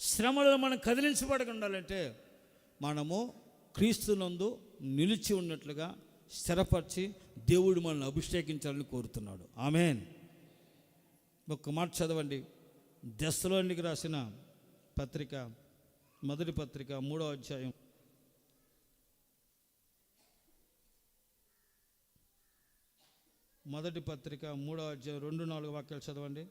శ్రమలో మనం కదిలించబడకుండా ఉండాలంటే మనము క్రీస్తునందు నిలిచి ఉన్నట్లుగా స్థిరపరిచి దేవుడు మనల్ని అభిషేకించాలని కోరుతున్నాడు. ఆమేన్. ఒక్క మాట చదవండి. దెస్సలోనికి రాసిన పత్రిక, మొదటి పత్రిక 3వ అధ్యాయం 2-4 వాక్యాలు చదవండి.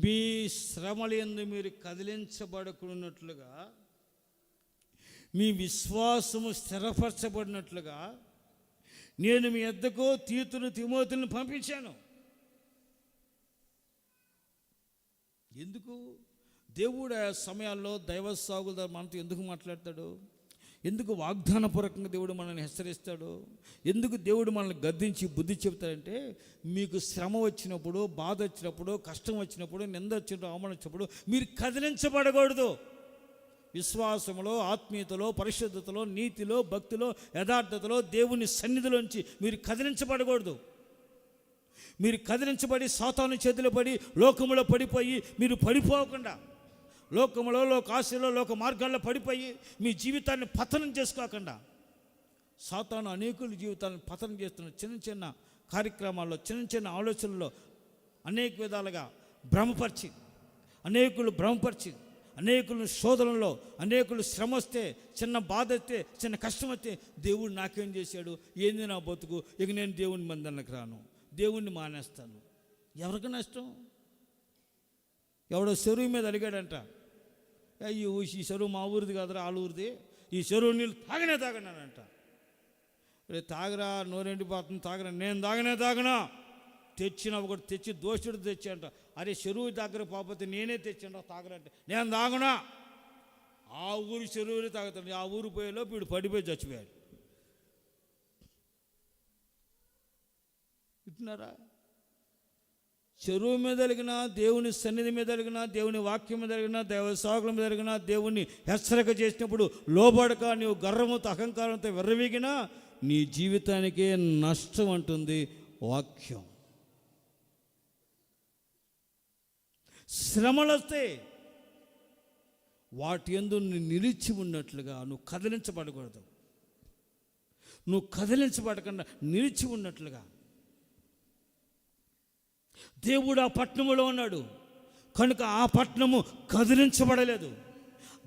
మీ శ్రమలందు మీరు కదిలించబడుకున్నట్లుగా, మీ విశ్వాసము స్థిరపరచబడినట్లుగా నేను మీ యొద్దకు తీతును తిమోతిని పంపించాను. ఎందుకు దేవుడు ఆ సమయాల్లో దైవ సాగుల మనతో ఎందుకు మాట్లాడతాడు? ఎందుకు వాగ్దానపూర్వకంగా దేవుడు మనల్ని హెచ్చరిస్తాడు? ఎందుకు దేవుడు మనల్ని గద్దించి బుద్ధి చెప్తాడంటే, మీకు శ్రమ వచ్చినప్పుడు, బాధ వచ్చినప్పుడు, కష్టం వచ్చినప్పుడు, నింద వచ్చినప్పుడు, అవమానం వచ్చినప్పుడు మీరు కదిలించబడకూడదు. విశ్వాసములో, ఆత్మీయతలో, పరిశుద్ధతలో, నీతిలో, భక్తిలో, యథార్థతలో, దేవుని సన్నిధిలోంచి మీరు కదిలించబడకూడదు. మీరు కదిలించబడి సాతాను చేతిలో పడి లోకములో పడిపోయి మీరు పడిపోకుండా, లోకములో, లోక ఆశలో, లోక మార్గాల్లో పడిపోయి మీ జీవితాన్ని పతనం చేసుకోకుండా, సాతాను అనేకుల జీవితాలను పతనం చేస్తున్న చిన్న చిన్న కార్యక్రమాల్లో, చిన్న చిన్న ఆలోచనల్లో అనేక విధాలుగా భ్రమపరిచి, అనేకులను శోధనలో, అనేకులు శ్రమ వస్తే, చిన్న బాధ వస్తే, చిన్న కష్టం వస్తే దేవుడు నాకేం చేశాడు, ఏంది నా బతుకు, ఇక నేను దేవుని మందిరానికి రాను, దేవుణ్ణి మానేస్తాను. ఎవరికి నష్టం? ఎవడో చెరువు మీద అడిగాడంట, అయ్యో ఈ చెరువు మా ఊరిది కాదురా, వాళ్ళ ఊరిది, ఈ చెరువు నీళ్ళు తాగనానంట. తాగరా, నోరెండిపోతుంది, తాగరా. నేను తాగనా తెచ్చిన ఒకటి తెచ్చి దోషుడు తెచ్చాంట. అరే చెరువు దగ్గర పోకపోతే నేనే తెచ్చాను తాగరంటే, నేను తాగనా. ఆ ఊరి చెరువుని తాగుతాడు. ఆ ఊరు పోయేలోపు వీడు పడిపోయి చచ్చిపోయాడు. ఇట్టినారా? చెరువు మీద కలిగిన, దేవుని సన్నిధి మీద కలిగిన, దేవుని వాక్యం మీద కలిగిన, దైవ సాగుల మీద కలిగిన, దేవుని హెచ్చరిక చేసినప్పుడు లోబడక నీవు గర్వముతో అహంకారంతో విర్రవీగినా నీ జీవితానికే నష్టం అంటుంది వాక్యం. శ్రమలు వస్తే వాటి యందు నువ్వు నిలిచి ఉన్నట్లుగా నువ్వు కదిలించబడకూడదు. నువ్వు కదిలించబడకుండా నిలిచి ఉన్నట్లుగా. దేవుడు ఆ పట్టణములో ఉన్నాడు కనుక ఆ పట్టణము కదిలించబడలేదు,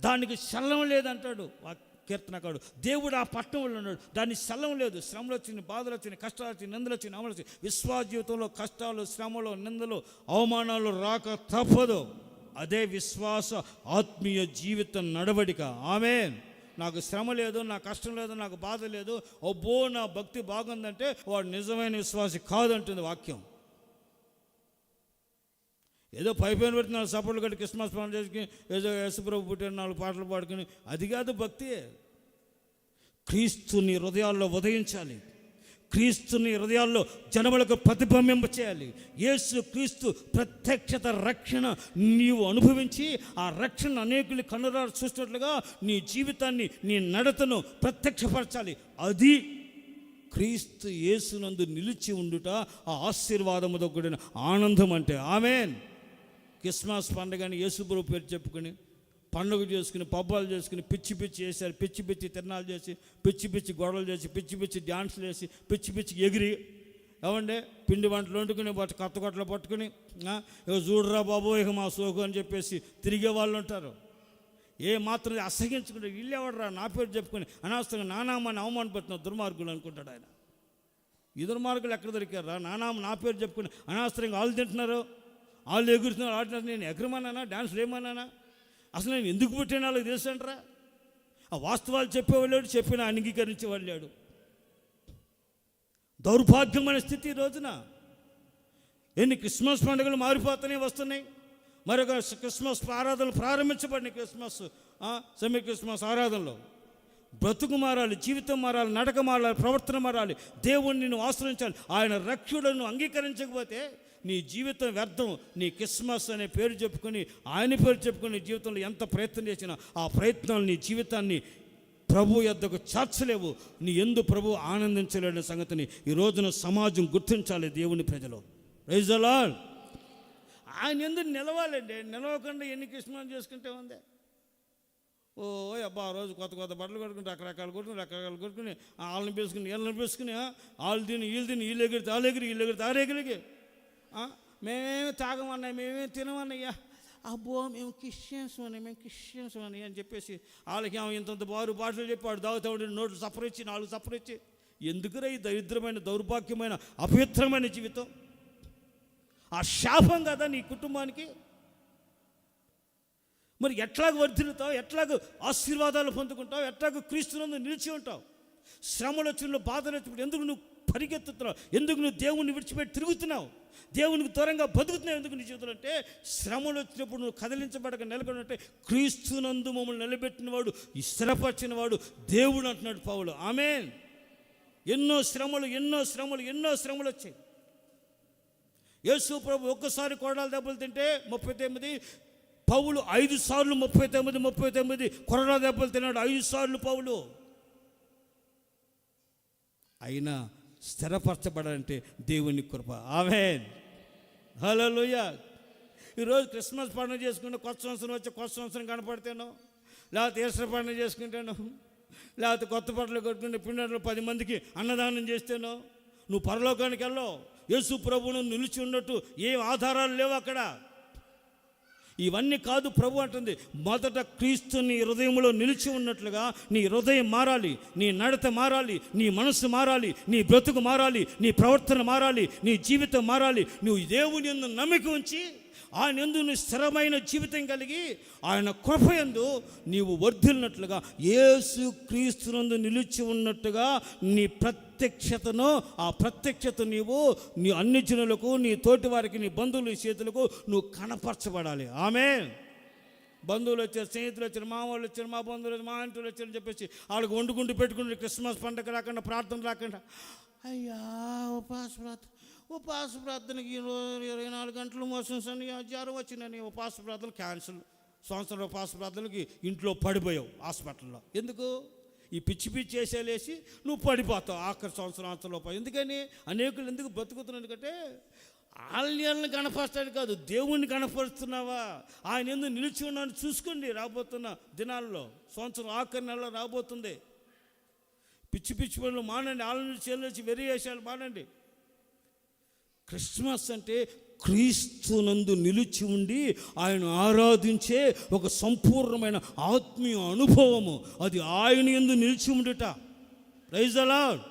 దానికి చలనం లేదంటాడు కీర్తనకారుడు. దేవుడు ఆ పట్టణంలో ఉన్నాడు, దానికి చలనం లేదు. శ్రమలు వచ్చినాయి, బాధలు వచ్చినాయి, కష్టాలు వచ్చినాయి, నిందలు వచ్చినాయి, అవమానాలు వచ్చినాయి. విశ్వాస జీవితంలో కష్టాలు, శ్రమలు, నిందలు, అవమానాలు రాక తప్పదు. అదే విశ్వాస ఆత్మీయ జీవిత నడవడిక. ఆమేన్. నాకు శ్రమ లేదు, నాకు కష్టం లేదు, నాకు బాధ లేదు, అబ్బో నా భక్తి బాగుందంటే వాడు నిజమైన విశ్వాసి కాదంటుంది వాక్యం. ఏదో పైపైన పెడుతున్నారు, సపోర్ట్లు కట్టి క్రిస్మస్ పండుగ చేసుకుని ఏదో యేసుప్రభు పుట్టిన 4 పాటలు పాడుకుని, అది కాదు భక్తి. క్రీస్తుని హృదయాల్లో ఉదయించాలి, క్రీస్తుని హృదయాల్లో జనములకు ప్రతిబింబింప చేయాలి. యేసు క్రీస్తు ప్రత్యక్షత రక్షణ నీవు అనుభవించి ఆ రక్షణ అనేకులు కన్నురారు చూసినట్లుగా నీ జీవితాన్ని, నీ నడతను ప్రత్యక్షపరచాలి. అది క్రీస్తు యేసునందు నిలిచి ఉండుట, ఆ ఆశీర్వాదముతో కూడిన ఆనందం అంటే. ఆమేన్. క్రిస్మస్ పండుగని యేసుప్రభు పేరు చెప్పుకొని పండుగ చేసుకుని పబ్బాలు చేసుకుని పిచ్చి పిచ్చి వేశారు, పిచ్చి పిచ్చి తిరణాలు చేసి, పిచ్చి పిచ్చి గొడవలు చేసి, పిచ్చి పిచ్చి డ్యాన్సులు వేసి, పిచ్చి పిచ్చి ఎగిరి, ఏమంటే పిండి వంటలు వండుకుని కొత్త కొట్టలు పట్టుకుని ఇక చూడరా బాబు ఇక మా సోకు అని చెప్పేసి తిరిగే వాళ్ళు ఉంటారు. ఏ మాత్రం అసహించుకుంటే వీళ్ళు ఎవడరా నా పేరు చెప్పుకొని అనవసరంగా నానామాన్ని అవమానపడుతున్న దుర్మార్గులు అనుకుంటాడు ఆయన. ఈ దుర్మార్గులు ఎక్కడ దొరికారా? నా పేరు చెప్పుకుని అనవసరంగా వాళ్ళు తింటున్నారు, వాళ్ళు ఎగురుతున్నారు, ఆడుతున్నారు. నేను ఎగరమన్నానా? డ్యాన్స్లు ఏమన్నానా? అసలు నేను ఎందుకు పుట్టిన వాళ్ళకి తెలుసు అంటారా? ఆ వాస్తవాలు చెప్పేవాళ్ళాడు, చెప్పిన అంగీకరించేవాళ్ళు లేడు. దౌర్భాగ్యమైన స్థితి ఈ రోజున. ఎన్ని క్రిస్మస్ పండుగలు మారిపోతున్నాయి, వస్తున్నాయి. మరొక క్రిస్మస్ ఆరాధనలు ప్రారంభించబడినాయి. సెమీ క్రిస్మస్ ఆరాధనలో బ్రతుకు మారాలి, జీవితం మారాలి, నడక మారాలి, ప్రవర్తన మారాలి. దేవుణ్ణి నువ్వు ఆశ్రయించాలి. ఆయన రక్షకులను అంగీకరించకపోతే నీ జీవితం వ్యర్థం. నీ క్రిస్మస్ అనే పేరు చెప్పుకొని, ఆయన పేరు చెప్పుకొని నీ జీవితంలో ఎంత ప్రయత్నం చేసినా ఆ ప్రయత్నాలు నీ జీవితాన్ని ప్రభు యొద్దకు చేర్చలేవు. నీ యందు ప్రభు ఆనందించలేని సంగతిని ఈ రోజున సమాజం గుర్తించాలి. దేవుని ప్రజలు ప్రైజ్ ది లార్డ్. ఆయన యందు నిలవాలండి. నిలవకుండా ఎన్ని క్రిస్మస్ చేసుకుంటే ఉంది. ఓ అబ్బా ఆ రోజు కొత్త కొత్త బట్టలు కొట్టుకుని రకరకాలు కొట్టుకుని వాళ్ళని పీసుకుని వీళ్ళని పీసుకుని వాళ్ళు తిని వీళ్ళు తిని వీళ్ళు ఎగిరితే వాళ్ళు ఎగిరి, వీళ్ళు ఎగిరితే ఆరు ఎగిరికి, మేమేమి తాగమన్నాయి, మేమేమి తినమన్నయ్యా, అబ్బో మేము క్రిస్టియన్స్ అని చెప్పేసి వాళ్ళకి ఇంత బాటలు చెప్పాడు తాగుతాడు, నోట్లు సఫరించి, నాలుగు సఫరించి. ఎందుకురా ఈ దరిద్రమైన దౌర్భాగ్యమైన అపవిత్రమైన జీవితం? ఆ శాపం కదా నీ కుటుంబానికి. మరి ఎట్లాగ వర్ధిల్లుతావు? ఎట్లాగ ఆశీర్వాదాలు పొందుకుంటావు? ఎట్లాగ క్రీస్తునందు నిలిచి ఉంటావు? శ్రమలు వచ్చినప్పుడు, బాధలు వచ్చినప్పుడు ఎందుకు నువ్వు పరిగెత్తుతున్నావు? ఎందుకు నువ్వు దేవుణ్ణి విడిచిపెట్టి తిరుగుతున్నావు? దేవునికి దూరంగా బతుకుతున్నావు ఎందుకు నీ జీవితంలో అంటే? శ్రమలు వచ్చినప్పుడు నువ్వు కదిలించబడక నిలబడి ఉంటే క్రీస్తునందు మమ్మల్ని నిలబెట్టినవాడు, ఈ స్థిరపరిచినవాడు దేవుడు అంటున్నాడు పౌలు. ఆమేన్. ఎన్నో శ్రమలు వచ్చాయి. యేసు ప్రభు ఒక్కసారి కొరడాల దెబ్బలు తింటే 39, పౌలు 5 సార్లు 39 కొరడా దెబ్బలు తిన్నాడు. 5 సార్లు పౌలు. అయినా స్థిరపరచబడాలంటే దేవుని కృప. ఆమేన్. హల్లెలూయా. ఈరోజు క్రిస్మస్ పండుగ చేసుకుంటే కొత్త సంవత్సరం వచ్చి కొత్త సంవత్సరం కనపడితేనో, లేకపోతే ఈస్టర్ పండుగ చేసుకుంటాను, లేకపోతే కొత్త బట్టలు కట్టుకుంటే పిండి 10 మందికి అన్నదానం చేస్తేనో నువ్వు పరలోకానికి వెళ్ళవు. యేసు ప్రభువును నిలిచి ఉన్నట్టు ఏం ఆధారాలు లేవు అక్కడ. ఇవన్నీ కాదు ప్రభు అంటుంది. మొదట క్రీస్తు నీ హృదయంలో నిలిచి ఉన్నట్లుగా నీ హృదయం మారాలి, నీ నడత మారాలి, నీ మనసు మారాలి, నీ బ్రతుకు మారాలి, నీ ప్రవర్తన మారాలి, నీ జీవితం మారాలి. నువ్వు దేవుని యందు నమ్మిక ఉంచి ఆయన యందు నువ్వు స్థిరమైన జీవితం కలిగి ఆయన కృపయందు నీవు వర్ధిల్లినట్లుగా, యేసు క్రీస్తునందు నిలిచి ఉన్నట్టుగా నీ ప్రత్యక్షతను, ఆ ప్రత్యక్షత నీ అన్ని జనులకు, నీ తోటి వారికి, నీ బంధువుల చేతులకు నువ్వు కనపరచబడాలి. ఆమేన్. బంధువులు వచ్చారు, స్నేహితులు వచ్చారు, మా వాళ్ళు వచ్చారు, మా బంధువులు, మా ఇంటిలు వచ్చారని చెప్పేసి వాళ్ళకి వండుకుంటూ పెట్టుకుంటే క్రిస్మస్ పండుగ రాకుండా, ప్రార్థన రాకుండా, అయ్యా ఉపవాస ప్రార్థనకి 24 గంటలు మోషన్ జ్వరం వచ్చిందని ఉపవాస ప్రార్థనలు క్యాన్సిల్. సంవత్సరం ఉపవాస ప్రార్థనలకి ఇంట్లో పడిపోయావు హాస్పిటల్లో. ఎందుకు? ఈ పిచ్చి వేసేసి నువ్వు పడిపోతావు ఆఖరి సంవత్సరం. ఎందుకని అనేకులు ఎందుకు బ్రతుకుతున్నావు? ఎందుకంటే ఆలయాలను కనపరుస్తాడు కాదు, దేవుణ్ణి కనపరుస్తున్నావా? ఆయన ఎందుకు నిలిచి ఉన్నాను చూసుకోండి. రాబోతున్న దినాల్లో, సంవత్సరం ఆఖరి నెలలో రాబోతుంది. పిచ్చి పనులు మానండి, ఆలయం చేసి వెరియేషాలు మానండి. క్రిస్మస్ అంటే క్రీస్తునందు నిలిచి ఉండి ఆయన ఆరాధించే ఒక సంపూర్ణమైన ఆత్మీయ అనుభవము. అది ఆయన యందు నిలిచి ఉండుట. Praise the Lord.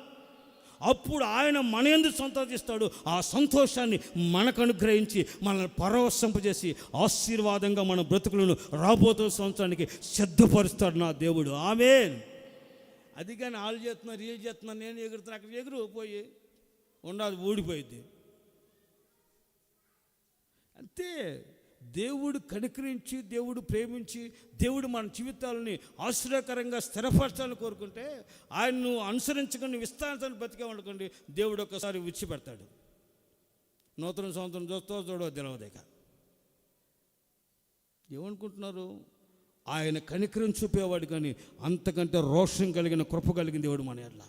అప్పుడు ఆయన మన యందు సంతోషిస్తాడు. ఆ సంతోషాన్ని మనకు అనుగ్రహించి మనల్ని పరవశింపజేసి ఆశీర్వాదంగా మన బ్రతుకులను రాబోతున్న సంవత్సరానికి సిద్ధపరుస్తాడు నా దేవుడు. ఆమేన్. అది కానీ వాళ్ళు చేస్తున్నారు, ఏం చేస్తున్నారు, నేను ఎగురుతున్నా, అక్కడ ఎగురు పోయి ఉండాలి, ఊడిపోయింది అంతే. దేవుడు కనికరించి, దేవుడు ప్రేమించి, దేవుడు మన జీవితాలని ఆశ్చర్యకరంగా స్థిరపరచాలని కోరుకుంటే ఆయన్ను అనుసరించుకొని విస్తారాన్ని బతికేమనుకోండి, దేవుడు ఒక్కసారి విడిచిపెడతాడు. నూతన సంవత్సరం చూడో తెలవదేక. ఏమనుకుంటున్నారు? ఆయన కనికరం చూపేవాడు కానీ అంతకంటే రోషం కలిగిన కృప కలిగిన దేవుడు మన ఎట్లా.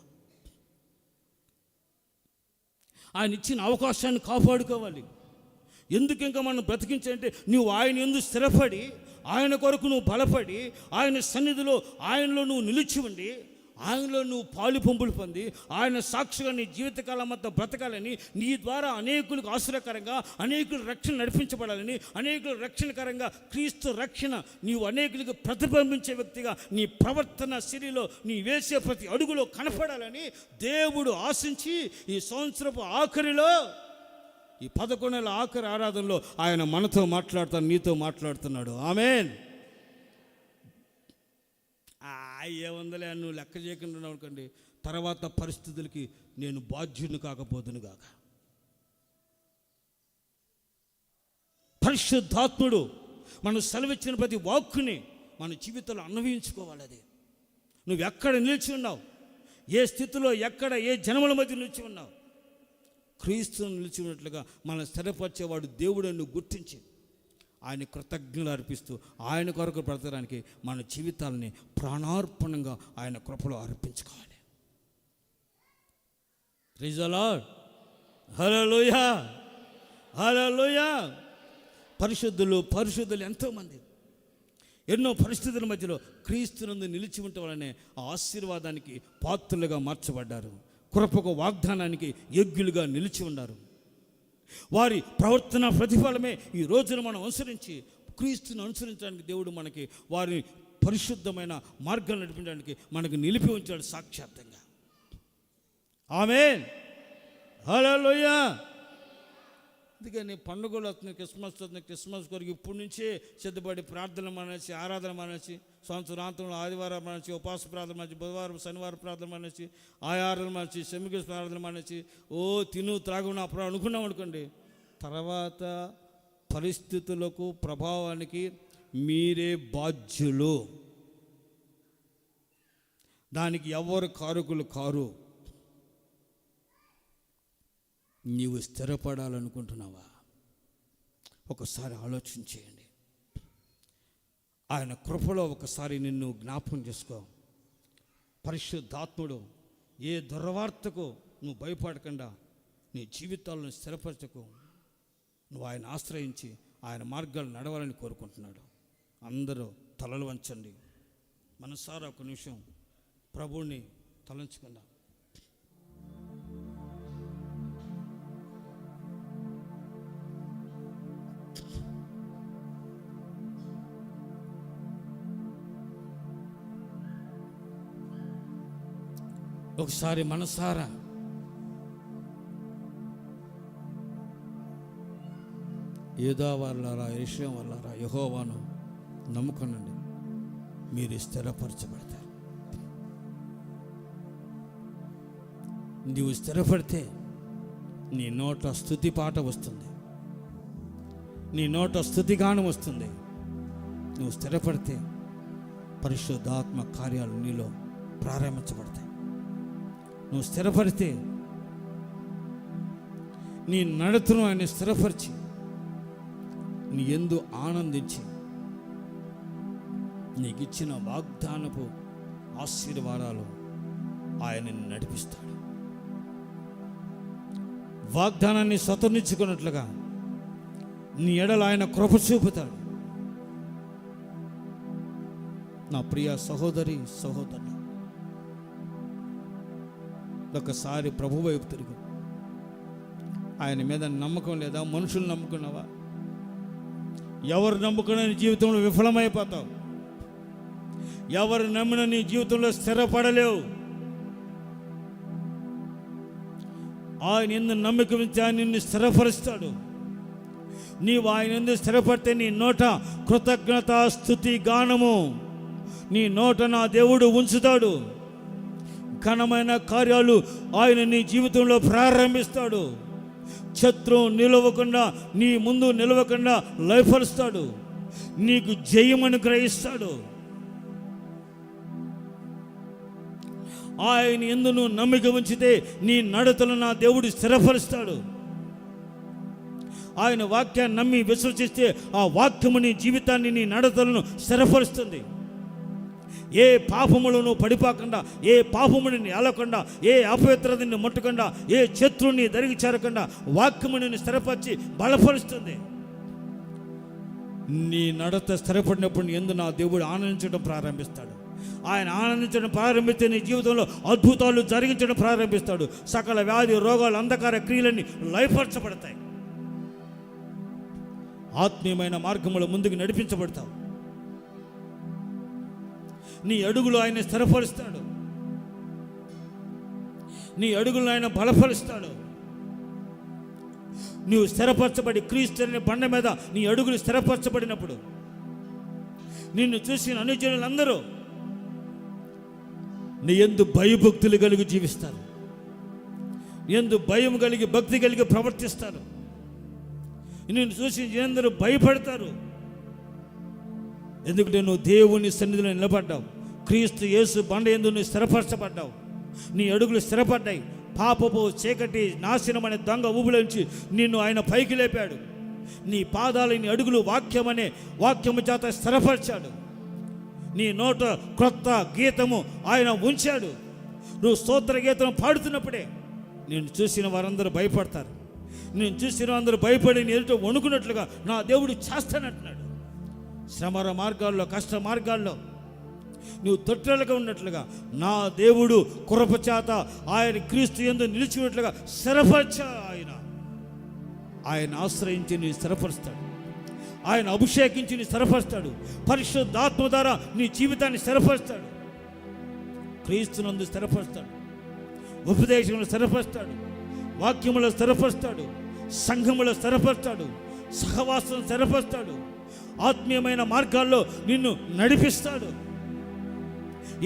ఆయన ఇచ్చిన అవకాశాన్ని కాపాడుకోవాలి. ఎందుకు ఇంకా మనం బ్రతికించాలంటే నువ్వు ఆయన యందు స్థిరపడి, ఆయన కొరకు నువ్వు బలపడి, ఆయన సన్నిధిలో ఆయనలో నువ్వు నిలిచి ఉండి, ఆయనలో నువ్వు పాలు పంపులు పొంది, ఆయన సాక్షిగా నీ జీవితకాలం అంతా బ్రతకాలని, నీ ద్వారా అనేకులకు ఆశ్రయకరంగా, అనేకులు రక్షణ నడిపించబడాలని, అనేకులు రక్షణకరంగా క్రీస్తు రక్షణ నీవు అనేకులకు ప్రతిబింబించే వ్యక్తిగా నీ ప్రవర్తన శైలిలో నీ వేసే ప్రతి అడుగులో కనపడాలని దేవుడు ఆశించి ఈ సంవత్సరపు ఆఖరిలో, ఈ 11 నెలల ఆఖరి ఆరాధనలో ఆయన మనతో మాట్లాడుతాను, నీతో మాట్లాడుతున్నాడు. ఆమేన్. ఏముందలే నువ్వు లెక్క చేయకుండా అనుకోండి, తర్వాత పరిస్థితులకి నేను బాధ్యుడిని కాకపోదును గాక. పరిశుద్ధాత్ముడు మనం సెలవిచ్చిన ప్రతి వాక్కుని మన జీవితంలో అన్వయించుకోవాలి. అది నువ్వు ఎక్కడ నిలిచి ఉన్నావు, ఏ స్థితిలో, ఎక్కడ, ఏ జనముల మధ్య నిలిచి ఉన్నావు, క్రీస్తును నిలిచి ఉన్నట్లుగా మనం స్థిరపరిచేవాడు దేవుడు నువ్వు గుర్తించి ఆయన కృతజ్ఞతలు అర్పిస్తూ ఆయన కొరకు బ్రతకడానికి మన జీవితాలని ప్రాణార్పణంగా ఆయన కృపలో అర్పించుకోవాలి. Praise the lord. హల్లెలూయా, హల్లెలూయా. పరిశుద్ధులు ఎంతోమంది ఎన్నో పరిస్థితుల మధ్యలో క్రీస్తునందు నిలిచి ఉండటం వలనే ఆ ఆశీర్వాదానికి పాత్రులుగా మార్చబడ్డారు, కృపకు వాగ్దానానికి యోగ్యులుగా నిలిచి ఉన్నారు. వారి ప్రవర్తన ప్రతిఫలమే ఈ రోజున మనం అనుసరించి క్రీస్తుని అనుసరించడానికి దేవుడు మనకి వారిని పరిశుద్ధమైన మార్గాలు నడిపించడానికి మనకు నిలిపి ఉంచాడు సాక్షాత్తంగా. ఆమేన్, హల్లెలూయా. అందుకని పండుగలు వస్తున్నాయి, క్రిస్మస్ వస్తున్నాయి. క్రిస్మస్ కొరకు ఇప్పటి నుంచే సిద్ధపడి ప్రార్థనలు మానేసి, ఆరాధన మానేసి, సంవత్సరాంతంలో ఆదివారం మానేసి, ఉపవాస ప్రార్థన మానేసి, బుధవారం శనివారం ప్రార్థన మానేసి, ఆరాధన మానేసి, సెమిగస్ ప్రార్థన మానేసి, తిను త్రాగున అప్పుడు అనుకున్నాం అనుకోండి, తర్వాత పరిస్థితులకు ప్రభావానికి మీరే బాధ్యులు. దానికి ఎవరు కారకులు కారు. నీవు స్థిరపడాలనుకుంటున్నావా? ఒకసారి ఆలోచన చేయండి. ఆయన కృపలో ఒకసారి నిన్ను జ్ఞాపకం చేసుకో. పరిశుద్ధాత్ముడు ఏ దుర్వార్తకు నువ్వు భయపడకుండా నీ జీవితాలను స్థిరపరచకు. నువ్వు ఆయన ఆశ్రయించి ఆయన మార్గాలు నడవాలని కోరుకుంటున్నాడు. అందరూ తలలు వంచండి. మనసారా ఒక నిమిషం ప్రభువుని తలంచుకుందాం. ఒకసారి మనసారా యూదా వాళ్ళారా, యెరూషలేము వాళ్ళారా, యెహోవాను నమ్ముకొనండి, మీరు స్థిరపరచబడతారు. నీవు స్థిరపడితే నీ నోట స్తుతి పాట వస్తుంది, నీ నోట స్తుతిగానం వస్తుంది. నువ్వు స్థిరపడితే పరిశుద్ధాత్మ కార్యాలు నీలో ప్రారంభించబడతాయి. నువ్వు స్థిరపడితే నీ నడతను ఆయన స్థిరపరిచి నీ యందు ఆనందించి నీకు ఇచ్చిన వాగ్దానపు ఆశీర్వాదాలు ఆయన నడిపిస్తాడు. వాగ్దానాన్ని స్వతంత్రించుకున్నట్లుగా నీ ఎడల ఆయన కృప చూపుతాడు. నా ప్రియ సహోదరి సహోదరుడు, ఒకసారి ప్రభు వైపు తిరుగు. ఆయన మీద నమ్మకం లేదా? మనుషులు నమ్ముకున్నావా? ఎవరు నమ్ముకున్న నీ జీవితంలో విఫలమైపోతావు. ఎవరు నమ్మిన నీ జీవితంలో స్థిరపడలేవు. ఆయన యందు నమ్మకం ఉంచి ఆయన నిన్ను స్థిరపరుస్తాడు. నీవు ఆయన యందు స్థిరపడితే నీ నోట కృతజ్ఞత స్తుతి గానము నీ నోట నా దేవుడు ఉంచుతాడు. ఘనమైన కార్యాలు ఆయన నీ జీవితంలో ప్రారంభిస్తాడు. శత్రువు నిలవకుండా, నీ ముందు నిలవకుండా లయపరుస్తాడు. నీకు జయమని గ్రహిస్తాడు. ఆయన యందు నువ్వు నమ్మిక ఉంచితే నీ నడతలు నా దేవుడు స్థిరపరుస్తాడు. ఆయన వాక్యాన్ని నమ్మి విశ్వసిస్తే ఆ వాక్యము నీ జీవితాన్ని, నీ నడతలను స్థిరపరుస్తుంది. ఏ పాపములను పడిపోకుండా, ఏ పాపముని ఏలకుండా, ఏ అపవిత్రతని ముట్టకుండా, ఏ శత్రువుని దరికి చేరకుండా వాక్యము నిన్ను స్థిరపరిచి బలపరుస్తుంది. నీ నడత స్థిరపడినప్పుడు నీ యందు నా దేవుడు ఆనందించడం ప్రారంభిస్తాడు. ఆయన ఆనందించడం ప్రారంభిస్తే నీ జీవితంలో అద్భుతాలు జరిగించడం ప్రారంభిస్తాడు. సకల వ్యాధి రోగాలు అంధకార క్రియలన్నీ లయపరచబడతాయి. ఆత్మీయమైన మార్గంలో ముందుకు నడిపించబడతావు. నీ అడుగులు ఆయన స్థిరపరుస్తాడు. నీ అడుగులు ఆయన బలపరుస్తాడు. నీవు స్థిరపరచబడి క్రీస్తు అనే బండ మీద నీ అడుగులు స్థిరపరచబడినప్పుడు నిన్ను చూసిన అనుజనులందరూ నీ యందు భయభక్తులు కలిగి జీవిస్తారు. నీ యందు భయం కలిగి భక్తి కలిగి ప్రవర్తిస్తారు. నిన్ను చూసి అందరూ భయపడతారు. ఎందుకంటే నువ్వు దేవుని సన్నిధిలో నిలబడ్డావు. క్రీస్తు యేసు బండ యందు నువ్వు స్థిరపరచబడ్డావు. నీ అడుగులు స్థిరపడ్డాయి. పాపపు చీకటి నాశనం అనే దొంగ ఊబులోంచి నిన్ను ఆయన పైకి లేపాడు. నీ పాదాలు నీ అడుగులు వాక్యమనే వాక్యము చేత స్థిరపరిచాడు. నీ నోట క్రొత్త గీతము ఆయన ఉంచాడు. నువ్వు స్తోత్ర గీతం పాడుతున్నప్పుడే నేను చూసిన వారందరూ భయపడతారు. నేను చూసిన అందరూ భయపడి నీ ఎదుట వణుకున్నట్లుగా నా దేవుడు చేస్తానంటున్నాడు. శ్రమర మార్గాల్లో, కష్ట మార్గాల్లో నువ్వు తొట్టెలుగా ఉన్నట్లుగా నా దేవుడు కృప చేత ఆయన క్రీస్తు యందు నిలిచినట్లుగా స్థిరపరచా. ఆయన ఆశ్రయించి నీ స్థిరపరుస్తాడు. ఆయన అభిషేకించి నీ స్థిరపరుస్తాడు. పరిశుద్ధాత్మ ద్వారా నీ జీవితాన్ని స్థిరపరుస్తాడు. క్రీస్తునందు స్థిరపరుస్తాడు. ఉపదేశంలో స్థిరపరుస్తాడు. వాక్యములో స్థిరపరుస్తాడు. సంఘములో స్థిరపరుస్తాడు. సహవాసం స్థిరపరుస్తాడు. ఆత్మీయమైన మార్గాల్లో నిన్ను నడిపిస్తాడు.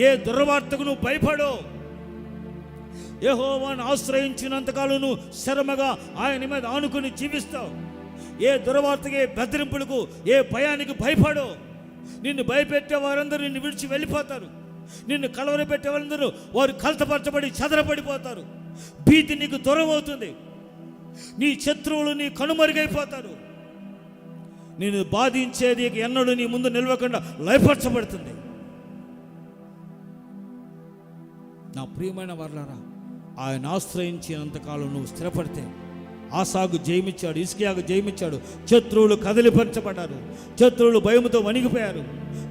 ఏ దుర్వార్తకు నువ్వు భయపడో. యెహోవాను ఆశ్రయించినంతకాలం నువ్వు శ్రమగా ఆయన మీద ఆనుకుని జీవిస్తావు. ఏ దుర్వార్తకి, ఏ బెదిరింపులకు, ఏ భయానికి భయపడో. నిన్ను భయపెట్టే వారందరూ నిన్ను విడిచి వెళ్ళిపోతారు. నిన్ను కలవరపెట్టే వారందరూ వారు కలతపరచబడి చెదరపడిపోతారు. భీతి నీకు దూరం అవుతుంది. నీ శత్రువులు నీ కనుమరుగైపోతారు. నేను బాధించేది ఎన్నడూ నీ ముందు నిలవకుండా లయపరచబడుతుంది. నా ప్రియమైన వారలారా, ఆయన ఆశ్రయించినంతకాలం నువ్వు స్థిరపడితే ఆసాగు జయమిచ్చాడు, హిజ్కియాకు జయమిచ్చాడు. శత్రువులు కదిలిపరచబడ్డారు. శత్రువులు భయముతో వణిగిపోయారు.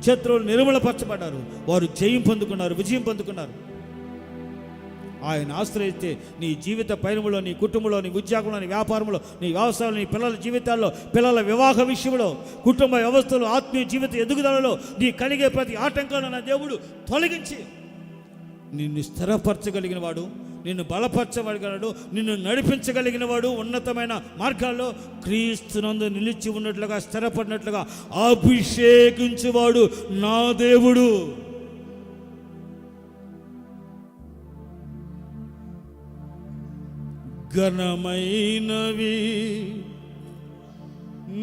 శత్రువులు నిర్మూలపరచబడ్డారు. వారు జయం పొందుకున్నారు, విజయం పొందుకున్నారు. ఆయన ఆశ్రయిస్తే నీ జీవిత పయనంలో, నీ కుటుంబంలో, నీ ఉద్యోగంలో, నీ వ్యాపారంలో, నీ వ్యవసాయంలో, నీ పిల్లల జీవితాల్లో, పిల్లల వివాహ విషయంలో, కుటుంబ వ్యవస్థలో, ఆత్మీయ జీవిత ఎదుగుదలలో నీ కలిగే ప్రతి ఆటంకాలను నా దేవుడు తొలగించి నిన్ను స్థిరపరచగలిగిన వాడు, నిన్ను బలపరచగలిగినాడు, నిన్ను నడిపించగలిగిన వాడు, ఉన్నతమైన మార్గాల్లో క్రీస్తునందు నిలిచి ఉన్నట్లుగా, స్థిరపడినట్లుగా అభిషేకించువాడు నా దేవుడు. ఘనమైనవి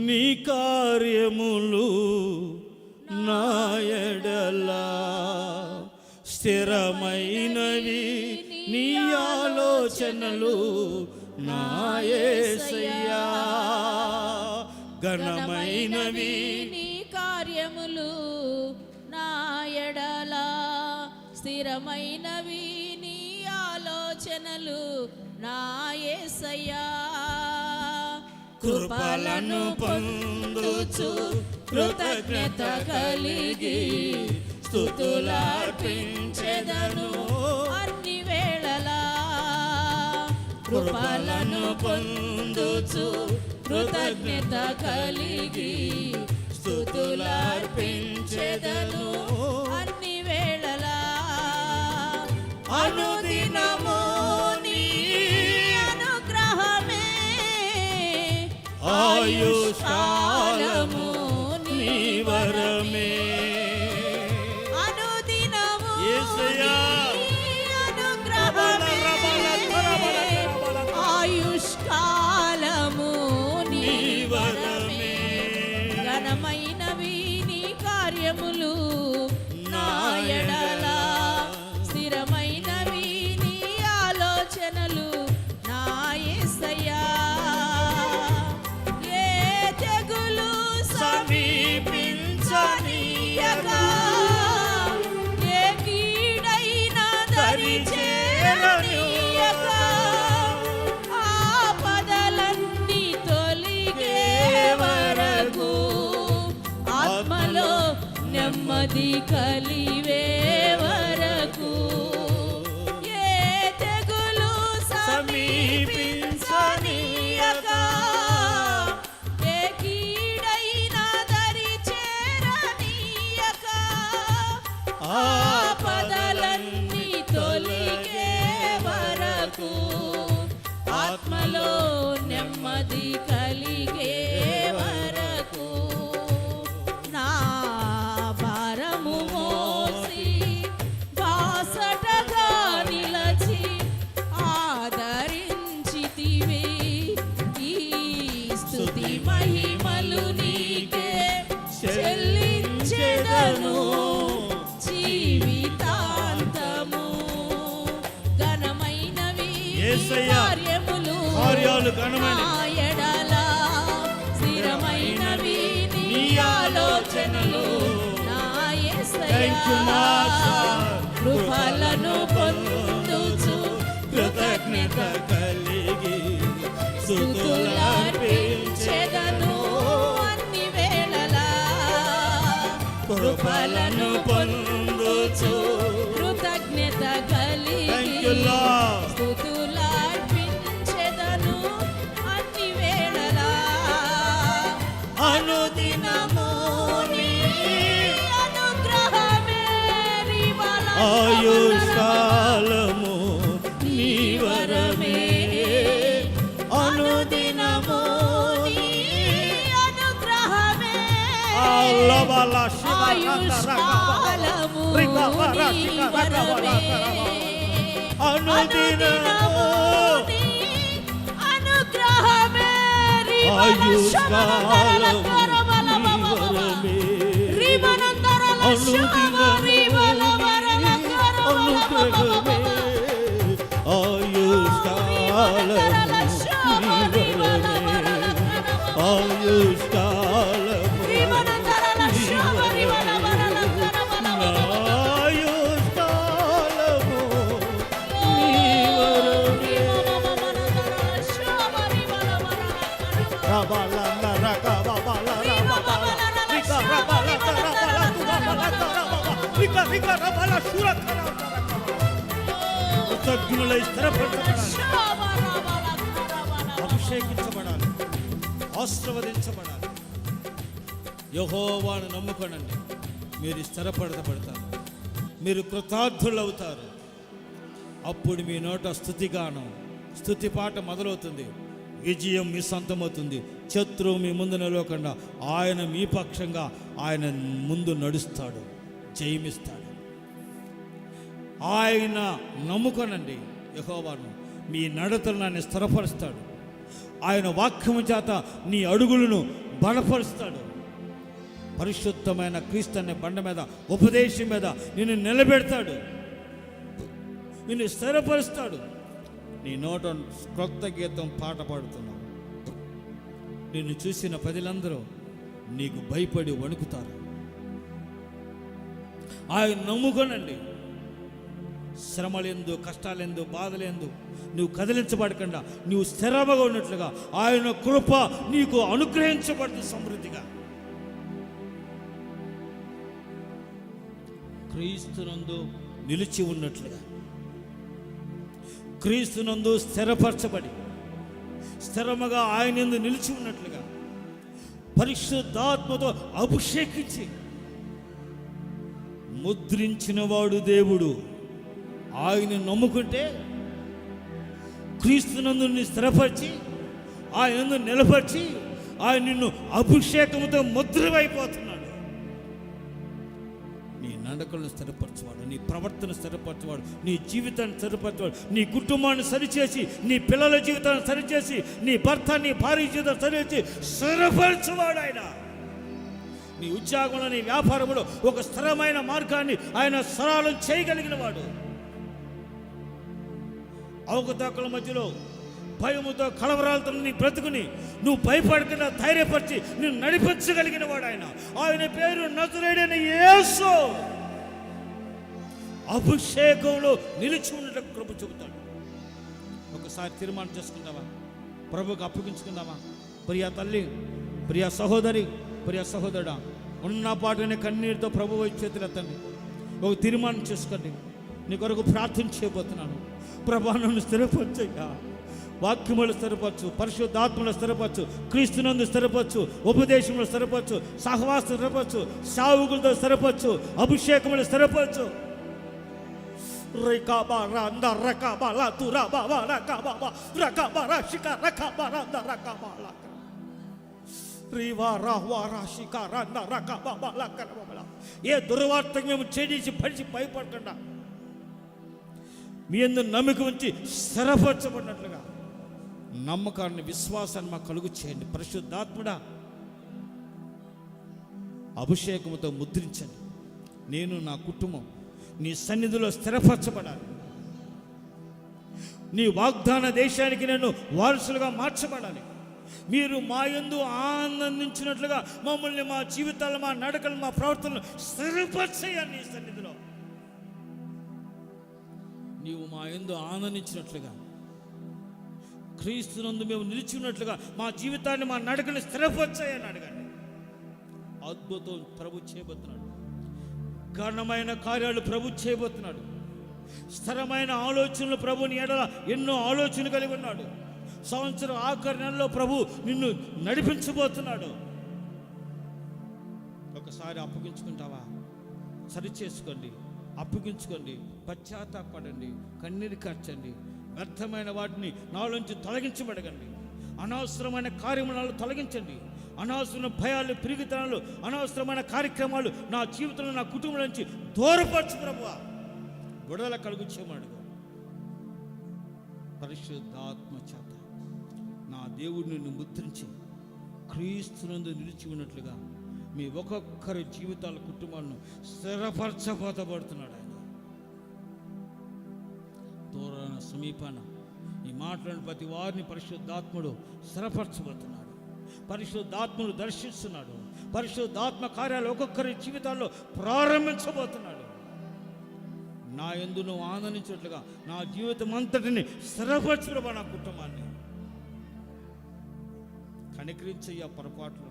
నీ కార్యములు నా ఎడలా, స్థిరమైనవి నీ ఆలోచనలు నా యేసయ్యా. ఘనమైనవి నీ కార్యములు నా ఎడల, స్థిరమైనవి నీ ఆలోచనలు నా యేసయ్యా. కృపలను పొందుచు కృతజ్ఞత కలిగి స్తుతులర్పించెదను అన్ని వేళలా. కృపలను పొందుచు కృతజ్ఞత కలిగి స్తుతులర్పించెదను అన్ని వేళలా. అనుదినము నీ అనుగ్రహమే, ఆయుష్కాలము నీ వరమే. ఆయుష్కాలము నీ వరమే. ఘనమైనవి నీ కార్యములు నా ఎడల, స్థిరమైనవి నీ ఆలోచనలు నా యేసయ్యా. ఏ తెగులు దరి చేరనీయక ఆపదలన్నీ తొలిగే వరకు ఆత్మలో నెమ్మది కలివే వరకు ఏ తెగులు సమీపించనీయక ఏ కీడైనా దరి చేరనీయక ఆపదలన్నీ తొలిగే వరకు ఆత్మలో నెమ్మది కలిగే వరకు నా భారము మోసి బాసటగా నిలచి ఆదరించితివి ఈ స్తుతి మహిమలు నీకే చెల్లించెదను జీవితాంతము ఘనమైనవి యేసయ్యా, కార్యాలు ఘనమైనవి. నా ఎడల స్థిరమైనవి నీ ఆలోచనలు నా యేసయ్యా. Thank you, Master. కృపలను పొందుచు కృతజ్ఞత కలిగి స్తుతులర్పించెదను అన్ని వేళలా కృపలను పొందుచు కృతజ్ఞత కలిగి Thank you, Lord. స్తుతులర్పించెదను అన్ని వేళలా అనుదినము నీ అనుగ్రహమే నీ బలము. ఆయుష్కాలము నీ వరమే అనుదినము నీ అనుగ్రహమే అల్లబల ఆయుష్కాలము నీ వరమే అనుదినము నీ అనుగ్రహమే ఆయుష్కాలము నీ వరమే అనుగ్రహమే ఆయుష్కాలము ఆయుష్కాలము నీ వరమే కృతజ్ఞులై స్థిరపరచబడాలి, అభిషేకించబడాలి, ఆశీర్వదించబడాలి. యెహోవాను నమ్ముకోనండి, మీరు స్థిరపడతారు, మీరు కృతార్థులు అవుతారు. అప్పుడు మీ నోట స్తుతిగానం, స్తుతి పాట మొదలవుతుంది. విజయం మీ సొంతమవుతుంది. శత్రువు మీ ముందు నిలవకుండా ఆయన మీ పక్షంగా ఆయన ముందు నడుస్తాడు, జయమిస్తాడు. ఆయన నమ్ముకొనండి యెహోవాను, మీ నడతలను ఆయన స్థిరపరుస్తాడు. ఆయన వాక్యము చేత నీ అడుగులను బలపరుస్తాడు. పరిశుద్ధమైన క్రీస్తు అనే బండ మీద, ఉపదేశం మీద నిన్ను నిలబెడతాడు, నిన్ను స్థిరపరుస్తాడు. నీ నోట క్రొత్త గీతం పాట పాడుతున్నావు. నిన్ను చూసిన ప్రజలందరూ నీకు భయపడి వణుకుతారు. ఆయన నమ్ముకోనండి. శ్రమలేందు, కష్టాలేందు, బాధలేందు నువ్వు కదిలించబడకుండా నువ్వు స్థిరముగా ఉన్నట్లుగా ఆయన కృప నీకు అనుగ్రహించబడుతుంది సమృద్ధిగా. క్రీస్తునందు నిలిచి ఉన్నట్లుగా, క్రీస్తునందు స్థిరపరచబడి స్థిరముగా ఆయన యందు నిలిచి ఉన్నట్లుగా పరిశుద్ధాత్మతో అభిషేకించి ముద్రించిన వాడు దేవుడు. ఆయన నమ్ముకుంటే క్రీస్తునందు నిన్ను స్థిరపరిచి ఆయన యందు నిలపరిచి ఆయన నిన్ను అభిషేకంతో ముద్రమైపోతున్నాడు. నీ నడకలను స్థిరపరచువాడు, నీ ప్రవర్తన స్థిరపరచువాడు, నీ జీవితాన్ని స్థిరపరచువాడు, నీ కుటుంబాన్ని సరిచేసి, నీ పిల్లల జీవితాన్ని సరిచేసి, నీ భర్త నీ భార్య జీవితాన్ని సరిచేసి స్థిరపరచువాడు ఆయన. నీ ఉద్యోగంలో, నీ వ్యాపారంలో ఒక స్థిరమైన మార్గాన్ని ఆయన సరళం చేయగలిగిన వాడు. అవకతవకల మధ్యలో భయముతో కలవరాలతో నీ బ్రతుకుని నువ్వు భయపడకుండా ధైర్యపరిచి నిన్ను నడిపించగలిగిన వాడు ఆయన. ఆయన పేరు నజరేయుడైన యేసు. అభిషేకంలో నిలిచి ఉండటం కృప చూపుతాడు. ఒకసారి తీర్మానం చేసుకుందామా? ప్రభువుకు అప్పగించుకుందామా? ప్రియా తల్లి, ప్రియా సహోదరి, ప్రియా సహోదరుడా, ఉన్న పాటనే కన్నీరుతో ప్రభు వైపు చేతులెత్తండి. ఒక తీర్మానం చేసుకోండి. నీ కొరకు ప్రార్థన చేయబోతున్నాను. ప్రభా, నన్ను స్థిరపరచయ్యా. వాక్యములు స్థిరపరచు, పరిశుద్ధాత్మలో స్థిరపరచు, క్రీస్తునందు స్థిరపరచు, ఉపదేశంలో స్థిరపరచు, సహవాసం స్థిరపరచు, సావుకులతో స్థిరపరచు, అభిషేకములు స్థిరపరచు. ఏ దుర్వార్తకు మేము చేసి పడిచి భయపడకుండా మీ యందు నమ్మకం ఉంచి స్థిరపరచబడినట్లుగా నమ్మకాన్ని, విశ్వాసాన్ని మాకు కలుగు చేయండి. పరిశుద్ధాత్ముడా, అభిషేకముతో ముద్రించండి. నేను, నా కుటుంబం నీ సన్నిధిలో స్థిరపరచబడాలి. నీ వాగ్దాన దేశానికి నేను వారసులుగా మార్చబడాలి. మీరు మా యందు ఆనందించినట్లుగా మమ్మల్ని, మా జీవితాలు, మా నడకలు, మా ప్రవర్తనలు స్థిరపరచేయాలి. నీ సన్నిధిలో నీవు మా యందు ఆనందించినట్లుగా, క్రీస్తునందు మేము నిలిచి ఉన్నట్లుగా మా జీవితాన్ని, మా నడకని స్థిరపరచేయని అడగండి. అద్భుతం ప్రభు చేయబోతున్నాడు. ఘనమైన కార్యాలు ప్రభు చేయబోతున్నాడు. స్థిరమైన ఆలోచనలు ప్రభుని ఎడల ఎన్నో ఆలోచనలు కలిగి ఉన్నాడు. సంవత్సరం ఆఖరి నెలలో ప్రభు నిన్ను నడిపించబోతున్నాడు. ఒకసారి అప్పగించుకుంటావా? సరి చేసుకోండి, అప్పగించుకోండి, పశ్చాత్తాపడండి, కన్నీరు కార్చండి. వ్యర్థమైన వాటిని నాలోంచి తొలగించబడగండి. అనవసరమైన కార్యములను తొలగించండి. అనవసరమైన భయాలు, పిరిగితనాలు, అనవసరమైన కార్యక్రమాలు నా జీవితంలో, నా కుటుంబం నుంచి దూరపరచు ప్రభువా. విడుదల కలుగు చేయమడు. పరిశుద్ధాత్మ చేత నా దేవుడు నిన్ను ముద్రించి క్రీస్తునందు నిలిచి ఉన్నట్లుగా మీ ఒక్కొక్కరి జీవితాల, కుటుంబాలను స్థిరపరచబోతబడుతున్నాడు ఆయన. దూరాన సమీపాన ఈ మాట్లాడిన ప్రతి వారిని పరిశుద్ధాత్ముడు స్థిరపరచబోతున్నాడు. పరిశుద్ధాత్ముడు దర్శిస్తున్నాడు. పరిశుద్ధాత్మ కార్యాలు ఒక్కొక్కరి జీవితాల్లో ప్రారంభించబోతున్నాడు. నా యందు నువ్వు ఆనందించినట్లుగా నా జీవితం అంతటిని స్థిరపరచు. నా కుటుంబాన్ని కనికరించయ్యా, పొరపాట్లు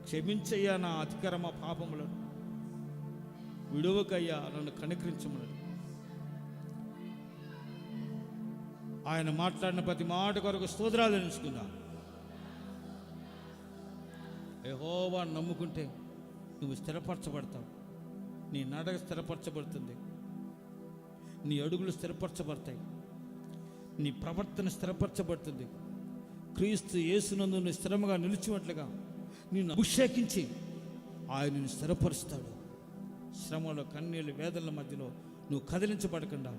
క్షమించయ్యా, నా అతిక్రమ పాపములను విడువకయ్యా, నన్ను కనికరించమన్నాడు. ఆయన మాట్లాడిన ప్రతి మాట కొరకు స్తోత్రాలు తెలుసుకుందా. యెహోవా నమ్ముకుంటే నువ్వు స్థిరపరచబడతావు. నీ నడక స్థిరపరచబడుతుంది. నీ అడుగులు స్థిరపరచబడతాయి. నీ ప్రవర్తన స్థిరపరచబడుతుంది. క్రీస్తు యేసునందు నువ్వు స్థిరముగా నిలిచినట్లుగా నిన్ను అభిషేకించి ఆయన నిన్ను స్థిరపరుస్తాడు. శ్రమలో, కన్నీళ్ళు, వేదనల మధ్యలో నువ్వు కదిలించబడకుండా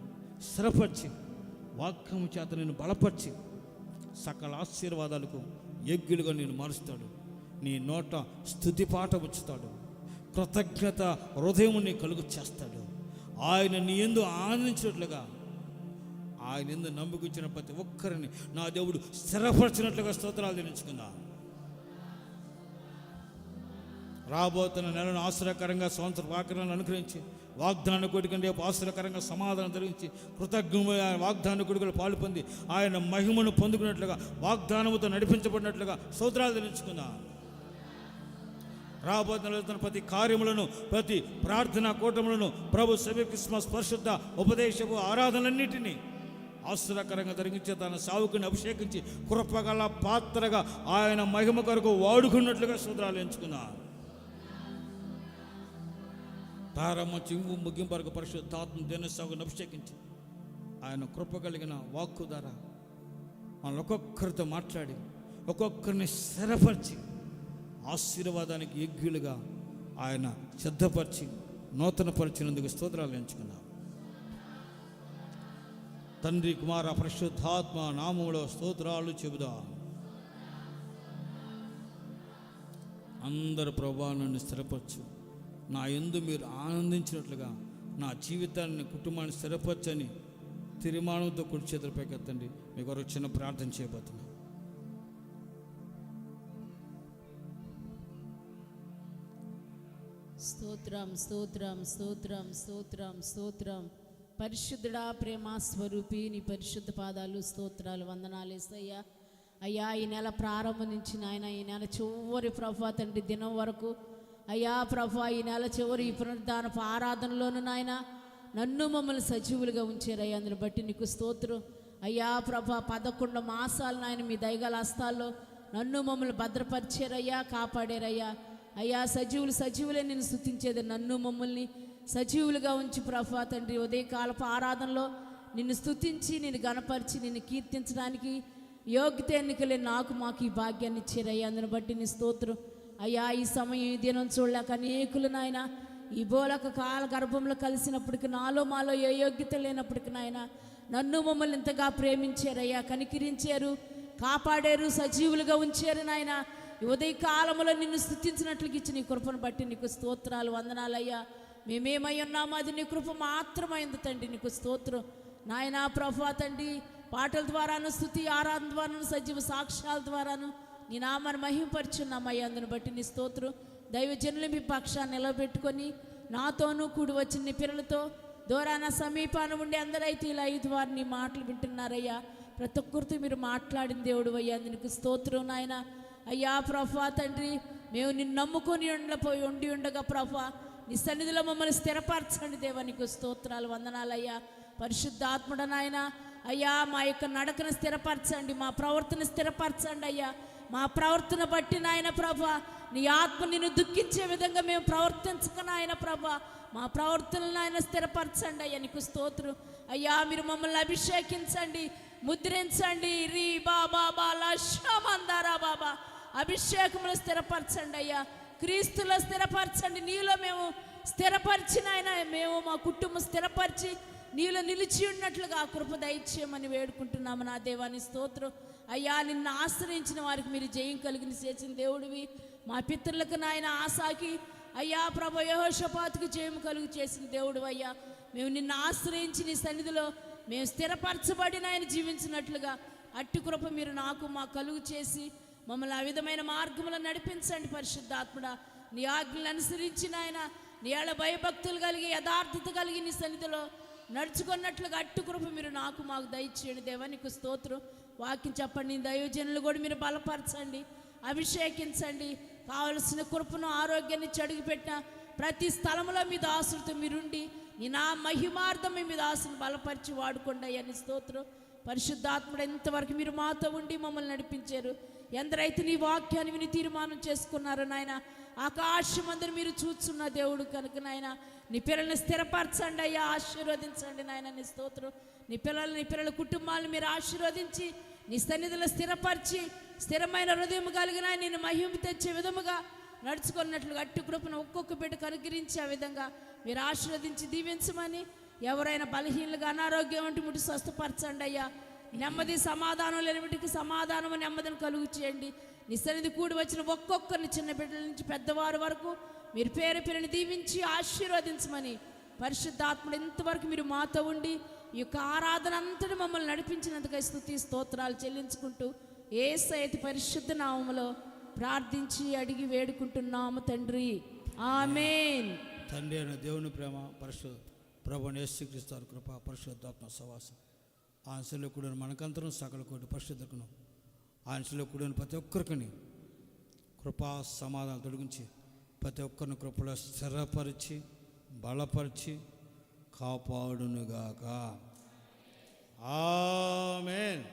స్థిరపరిచి, వాక్యము చేత నిన్ను బలపరిచి సకల ఆశీర్వాదాలకు యోగ్యులుగా నేను మారుస్తాడు. నీ నోట స్తుతి పాట ఉంచుతాడు. కృతజ్ఞత హృదయం నీ కలుగు చేస్తాడు. ఆయన నీ యందు ఆనందించినట్లుగా, ఆయన యందు నమ్ముకొచ్చిన ప్రతి ఒక్కరిని నా దేవుడు స్థిరపరిచినట్లుగా స్తోత్రాలు తెలుసుకుందా. రాబోతున్న నెలను ఆశ్చర్యకరంగా సంవత్సర వాగ్దానాన్ని అనుగ్రహించి, వాగ్దాన కొడుకంటే ఆశ్చర్యకరంగా సమాధానం జరిగించి, కృతజ్ఞమైన వాగ్దాన కొడుకులు పాలు పొంది ఆయన మహిమను పొందుకున్నట్లుగా, వాగ్దానముతో నడిపించబడినట్లుగా స్తోత్రాలు తెలుసుకుందా. రాబోతున్న ప్రతి కార్యములను, ప్రతి ప్రార్థనా కూటములను, ప్రభు సభ, క్రిస్మస్, పరిశుద్ధ ఉపదేశపు ఆరాధనలన్నిటినీ ఆశ్చర్యకరంగా జరిగించే తన సావుకుని అభిషేకించి కృపగల పాత్రగా ఆయన మహిమ కొరకు వాడుకున్నట్లుగా స్తోత్రాలు ఎంచుకున్నా. ప్రారంభం చింగు ముగింపు వరకు పరిశుద్ధాత్మ దేని సాగుని అభిషేకించి ఆయన కృప కలిగిన వాక్కు ద్వారా మన ఒక్కొక్కరితో మాట్లాడి ఒక్కొక్కరిని స్థిరపరిచి ఆశీర్వాదానికి యోగ్యులుగా ఆయన సిద్ధపరిచి నూతనపరిచినందుకు స్తోత్రాలు ఎంచుకున్నాం. తండ్రి, కుమార, పరిశుద్ధాత్మ నామములో స్తోత్రాలు చెబుదాం. అందరు ప్రభువా నన్ను స్థిరపరచు, నా యందు మీరు ఆనందించినట్లుగా నా జీవితాన్ని, కుటుంబాన్ని స్థిరపరచని తీర్మానంతో కుడి చేతులపైకి ఎత్తండి. మీ కొరకు చిన్న ప్రార్థన చేయబోతున్నాను. స్తోత్రం స్తోత్రం స్తోత్రం స్తోత్రం స్తోత్రం. పరిశుద్ధుడా, ప్రేమ స్వరూపి, నీ పరిశుద్ధ పాదాలు స్తోత్రాలు వందనాలు యేసయ్యా. అయ్యా, ఈ నెల ప్రారంభం నుంచి నాయన, ఈ నెల చివరి ప్రభా తండ్రి దినం వరకు అయ్యా ప్రభా, ఈ నెల చివరి ఈ పునరుద్ధానపు ఆరాధనలోను నాయన నన్ను మమ్మల్ని సజీవులుగా ఉంచారయ్యా. అందుని బట్టి నీకు స్తోత్రం అయ్యా ప్రభా. 11 మాసాలు నాయన మీ దయగల హస్తాల్లో నన్ను మమ్మల్ని భద్రపరిచారయ్యా, కాపాడారయ్యా. అయ్యా, సజీవులే నేను స్తుతించేది. నన్ను మమ్మల్ని సజీవులుగా ఉంచి ప్రభా తండ్రి ఉదయకాలపు ఆరాధనలో నిన్ను స్తుతించి, నిన్ను గణపరిచి, నిన్ను కీర్తించడానికి యోగ్యత ఎన్నికలే మాకు ఈ భాగ్యాన్ని ఇచ్చారయ్యా. అందుని బట్టి నీ స్తోత్రం అయ్యా. ఈ సమయం ఈ దినం చూడలేక అనేకులు నాయన ఈ బోలక కాల గర్భంలో కలిసినప్పటికి మాలో ఏ యోగ్యత లేనప్పటికి నాయన నన్ను మమ్మల్ని ఇంతగా ప్రేమించారయ్యా, కనికరించారు, కాపాడారు, సజీవులుగా ఉంచారు నాయన. ఈ ఉదయకాలంలో నిన్ను స్తుతించినట్లుగా ఇచ్చిన నీ కృపను బట్టి నీకు స్తోత్రాలు వందనాలయ్యా. మేమేమై ఉన్నామో అది నీ కృప మాత్రమైంది తండ్రి, నీకు స్తోత్రం నాయనా ప్రభా తండ్రి. పాటల ద్వారాను, స్తుతి ఆరాధన ద్వారాను, సజీవ సాక్ష్యాల ద్వారాను నీ నామాన్ని మహింపరుచున్నామయ్యా. అందుని బట్టి నీ స్తోత్రం. దైవజనులు మీ పక్షాన్ని నిలబెట్టుకొని నాతోనూ కూడి వచ్చిన నీ పిల్లలతో దూరాన సమీపాన ఉండి అందరైతే ఇలా 5 వారు నీ మాటలు వింటున్నారయ్యా. ప్రతి ఒక్కరితో మీరు మాట్లాడిన దేవుడు అయ్యా, నీకు స్తోత్రం నాయన. అయ్యా ప్రభా తండ్రి, మేము నిన్ను నమ్ముకొని ఉండి ఉండగా ప్రభా నీ సన్నిధిలో మమ్మల్ని స్థిరపరచండి దేవా, నీకు స్తోత్రాలు వందనాలయ్యా. పరిశుద్ధాత్ముడ నాయన అయ్యా, మా యొక్క నడకను స్థిరపరచండి, మా ప్రవర్తన స్థిరపరచండి అయ్యా. మా ప్రవర్తన బట్టి నాయన ప్రభా నీ ఆత్మ నిన్ను దుఃఖించే విధంగా మేము ప్రవర్తించక నాయన ప్రభా మా ప్రవర్తనలను ఆయన స్థిరపరచండి అయ్యా, నీకు స్తోత్రం అయ్యా. మీరు మమ్మల్ని అభిషేకించండి, ముద్రించండి. రీ బాబా బాలా షమందారా బాబా అభిషేకములు స్థిరపరచండి అయ్యా, క్రీస్తులో స్థిరపరచండి. నీలో మేము స్థిరపరిచిన ఆయన, మేము మా కుటుంబం స్థిరపరిచి నీలో నిలిచి ఉన్నట్లుగా ఆ కృప దయచేయమని వేడుకుంటున్నాము నా దేవాని స్తోత్రం అయ్యా. నిన్ను ఆశ్రయించిన వారికి మీరు జయం కలిగిన చేసిన దేవుడివి. మా పితరులకు నాయన ఆసాకి అయ్యా ప్రభు యెహోషాపాతుకు జయం కలుగు చేసిన దేవుడు అయ్యా. మేము నిన్ను ఆశ్రయించి నీ సన్నిధిలో మేము స్థిరపరచబడిన ఆయన జీవించినట్లుగా అట్టి కృప మీరు నాకు మా కలుగు చేసి మమ్మల్ని ఆ విధమైన మార్గంలో నడిపించండి పరిశుద్ధాత్ముడా. నీ ఆజ్ఞలు అనుసరించిన ఆయన నీ ఏళ్ళ భయభక్తులు కలిగి యథార్థత కలిగి నీ సన్నిధిలో నడుచుకున్నట్లుగా అట్టు కృప మీరు నాకు మాకు దయచేయండి దేవా, నీకు స్తోత్రం. వాక్యం చెప్పండి, నీ దైవజనులు కూడా మీరు బలపరచండి, అభిషేకించండి. కావలసిన కృపను ఆరోగ్యాన్ని చడిగిపెట్టిన ప్రతి స్థలంలో మీ దాసులతో మీరుండి నీ నా మహిమార్థం మీ దాసుని బలపరిచి వాడుకోండి అయ్యా, నీ స్తోత్రం. పరిశుద్ధాత్ముడు ఎంతవరకు మీరు మాతో ఉండి మమ్మల్ని నడిపించారు. ఎందరైతే నీ వాక్యాన్ని విని తీర్మానం చేసుకున్నారో నాయన, ఆకాశమందరూ మీరు చూస్తున్న దేవుడు కనుక నాయన నీ పిల్లల్ని స్థిరపరచండి అయ్యా, ఆశీర్వదించండి నాయన, నీ స్తోత్రం. నీ పిల్లల కుటుంబాలను మీరు ఆశీర్వదించి నీ సన్నిధిలో స్థిరపరిచి స్థిరమైన హృదయం కలిగిన నిన్ను మహిమ తెచ్చే విధముగా నడుచుకున్నట్లుగా అట్టి కృపను ఒక్కొక్క బిడ్డకు అనుగ్రహించి ఆ విధంగా మీరు ఆశీర్వదించి దీవించమని. ఎవరైనా బలహీనలుగా అనారోగ్యం వంటి ముట్టి స్వస్థపరచండి అయ్యా. నెమ్మది సమాధానం లేని వీటికి సమాధానము నెమ్మదిని కలుగు చేయండి. నీ సన్నిధి కూడి వచ్చిన ఒక్కొక్కరిని చిన్న బిడ్డల నుంచి పెద్దవారి వరకు మీరు పేరుని దీవించి ఆశీర్వదించమని పరిశుద్ధాత్ముడు ఇంతవరకు మీరు మాతో ఉండి ఈ యొక్క ఆరాధన అంతటి మమ్మల్ని నడిపించినందుకై స్తుతి స్తోత్రాలు చెల్లించుకుంటూ యేసయ్య పరిశుద్ధ నామములో ప్రార్థించి అడిగి వేడుకుంటున్నాము తండ్రి, ఆమేన్. తండ్రి అయిన దేవుని ప్రేమ, ప్రభువైన యేసుక్రీస్తు కృప, పరిశుద్ధాత్మ సహవాసం ఆయనలో కూడిన మనకంతరం సకల కోటి పరిశుద్ధకును ఆయనలో కూడిన ప్రతి ఒక్కరికి కృపా సమాధానం తొలగించి ప్రతి ఒక్కరిని కృపలో స్థిరపరిచి బలపరిచి కాపాడునుగాక. ఆమేన్.